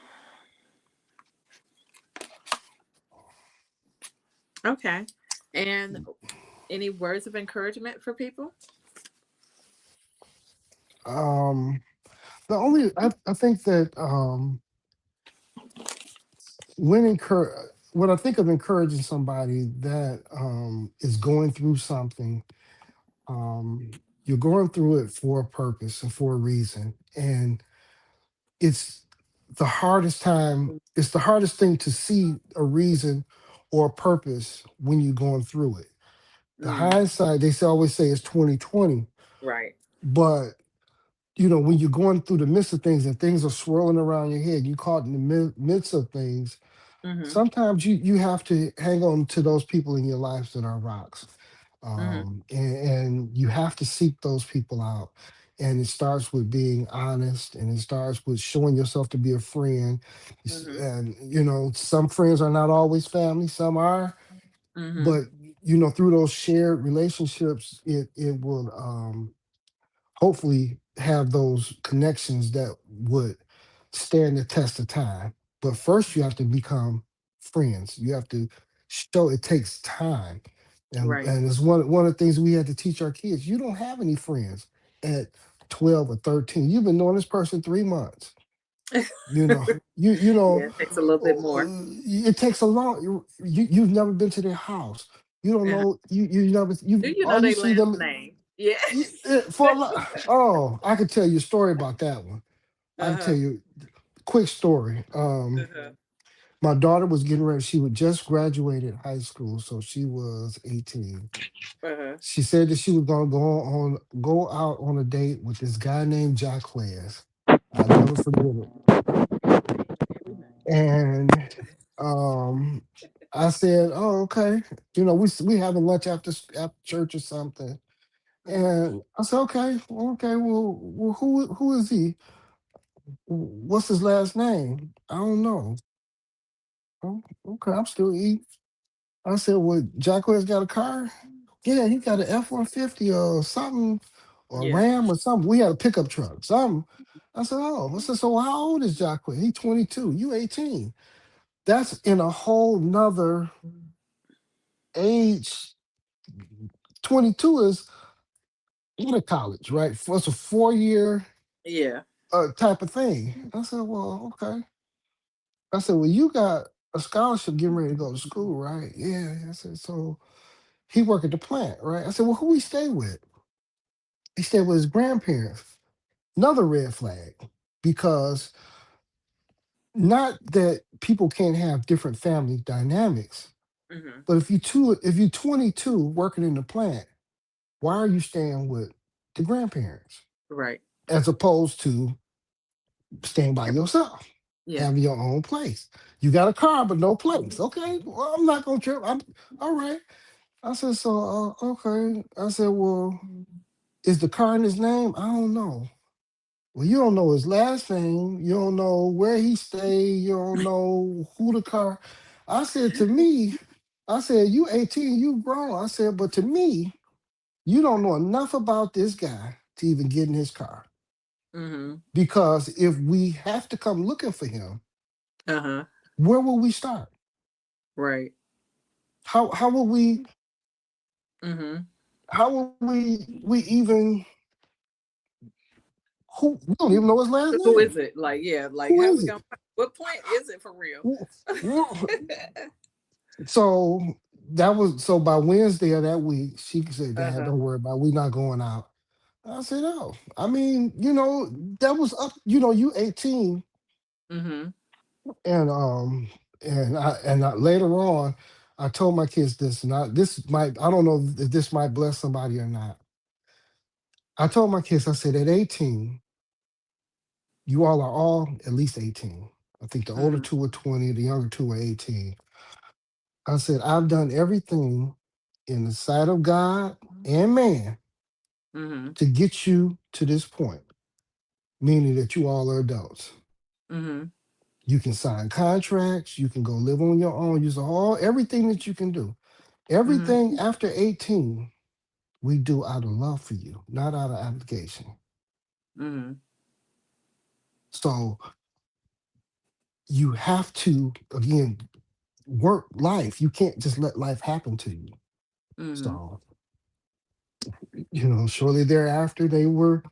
Okay. And any words of encouragement for people? Um, the only I think that when I think of encouraging somebody that is going through something, you're going through it for a purpose and for a reason, and it's it's the hardest thing to see a reason or a purpose when you're going through it. The Mm, hindsight, always say, is 2020, right. but when you're going through the midst of things and things are swirling around your head, you caught in the midst of things. Mhm. Sometimes you have to hang on to those people in your lives that are rocks, Mhm. and you have to seek those people out. And it starts with being honest, and it starts with showing yourself to be a friend. Mhm. And some friends are not always family, some are, Mhm. but through those shared relationships, it will hopefully have those connections that would stand the test of time. But first, you have to become friends. You have to show it takes time, and Right. it's one of the things we had to teach our kids. You don't have any friends at 12 or 13. You've been knowing this person 3 months. You know, you Yeah, know, it takes a little bit more. it takes a long. You've never been to their house. You don't Uh-huh. know. You never. You Do you know all you their see last them. name? Yeah. For a lot. Oh, I could tell you a story about that one. I can tell Uh-huh. you a quick story. Uh-huh. My daughter was getting ready. She would just graduated high school, so she was 18. Uh-huh. She said that she was gonna go out on a date with this guy named Jacquez. I never forget it. And um, I said, "Oh, okay. We having lunch after church or something." Mhm. And I said, "Okay, okay. Well, who is he? What's his last name? I don't know." "Oh, okay, I'm still eating." I said, "Well, Jacquez got a car?" "Yeah, he got an F-150 or something, or Yeah. Ram or something. We had a pickup truck, something." I said, "Oh," I said, "So how old is Jacquez?" "He 22. You 18." That's in a whole nother age. 22 is in a college, right? For it's a 4 year Yeah. type of thing. I said, well, okay. I said, well, you got a scholarship getting ready to go to school, right? Yeah. I said, so he work at the plant, right? I said, well, who he stay with? He stayed with his grandparents. Another red flag, because not that people can't have different family dynamics, Mhm. but if you 22 working in the plant, why are you staying with the grandparents Right. as opposed to staying by yourself, Yeah. having your own place? You got a car but no place. Okay, well, I'm not gonna trip. I'm all right. I said, so okay. I said, well, is the car in his name? I don't know. Well, you don't know his last name. You don't know where he stayed. You don't know who the car. I said, to me, I said, you 18, you grown. I said, but to me, you don't know enough about this guy to even get in his car. Mhm. Because if we have to come looking for him, Uh-huh. where will we start? Right. How will we Mhm. how will we even who we don't even know his last Who is name? it? Like, yeah, like Who how is we it? gonna what plant is it for real? Wh- wh- So so by Wednesday of that week, she said, Dad, Uh-huh. don't worry about it. We're not going out. I said, oh, I mean, that was up, you 18, Mhm. and later on, I told my kids this, and I don't know if this might bless somebody or not. I told my kids, I said, at 18, you all are all at least 18. I think the older Mhm. two were 20, the younger two were 18. I said, I've done everything in the sight of God and man Mhm. to get you to this point, meaning that you all are adults. Mhm. You can sign contracts, you can go live on your own, use everything that you can do. Mhm. Everything after 18, we do out of love for you, not out of obligation. Mhm. So you have to, again, work life. You can't just let life happen to you. Mhm. So, shortly thereafter, they were,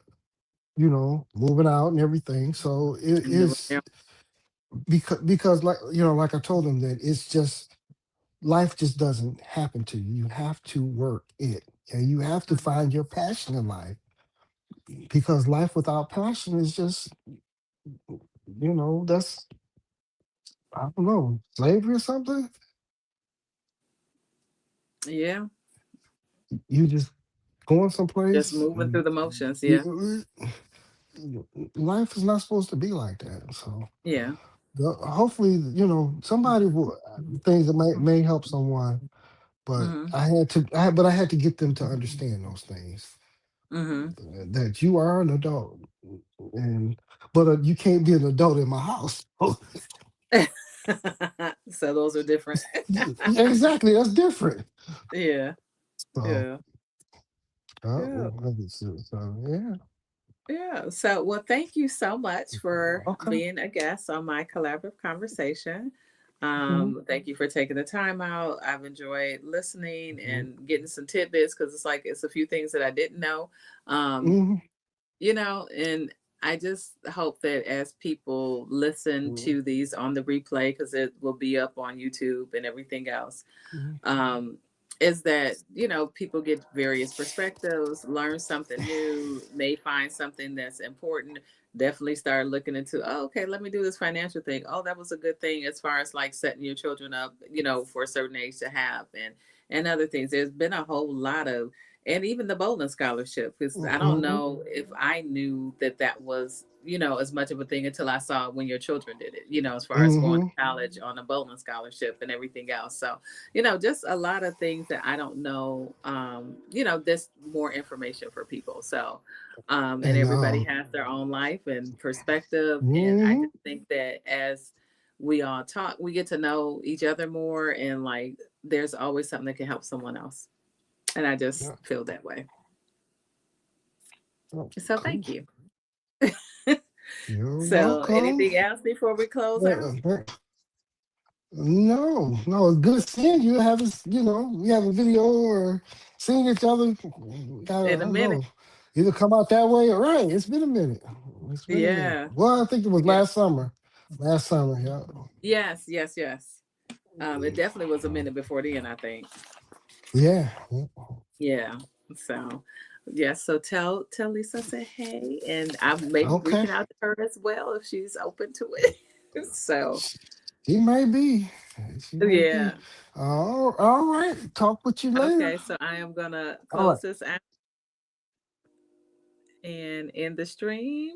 moving out and everything. So it And the is because like I told them, that it's just life just doesn't happen to you. You have to work it, and you have to Mhm. find your passion in life, because life without passion is just, that's, I don't know, slavery or something. Yeah. You just going Just someplace, moving through and the motions. Yeah. you, life is not supposed to be like that. So Yeah. hopefully, somebody will, things that may help someone. But Mhm. I had to get them to understand those things, Mhm. that you are an adult, and but you can't be an adult in my house. So those are different. Yeah, exactly, that's different. Yeah. So, Yeah. Yeah. let me see. So yeah, Yeah. So, well, thank you so much for okay. being a guest on my collaborative conversation. Mhm, Thank you for taking the time out. I've enjoyed listening mhm, and getting some tidbits because it's like it's a few things that I didn't know. Um, mhm, and I just hope that as people listen mhm, to these on the replay, because it will be up on YouTube and everything else, mhm, um, is that people get various perspectives, learn something new, may find something that's important. Definitely start looking into, oh, okay, let me do this financial thing. Oh, that was a good thing as far as like setting your children up, for a certain age to have, and other things. There's been a whole lot of, and even the bowling scholarship, because I don't mhm, know if I knew that that was as much of a thing until I saw when your children did it, as far as going to mhm, college on a bowling scholarship and everything else. So just a lot of things that I don't know. There's more information for people. So, and and everybody has their own life and perspective. And I mhm, just think that as we all talk, we get to know each other more. And like, there's always something that can help someone else. And I just yeah, feel that way. oh, So, cool. thank you. You're So, welcome. anything else before we close out? No, no, it's good seeing you. We have a video or seeing each other. I In a don't minute. know. Either come out that way or right. It's been a minute. It's been a minute. Yeah. Well, I think it was Yeah. last summer. Last summer, yeah. Yes, yes, yes. It definitely was a minute before then, I think. Yeah. Yeah. Yeah. So yes, so tell Lisa I said hey, and I may be Okay. reaching out to her as well if she's open to it. So She may be. She may be. yeah. All right. Talk with you later. Okay, so I am gonna All right. close this out and end the stream.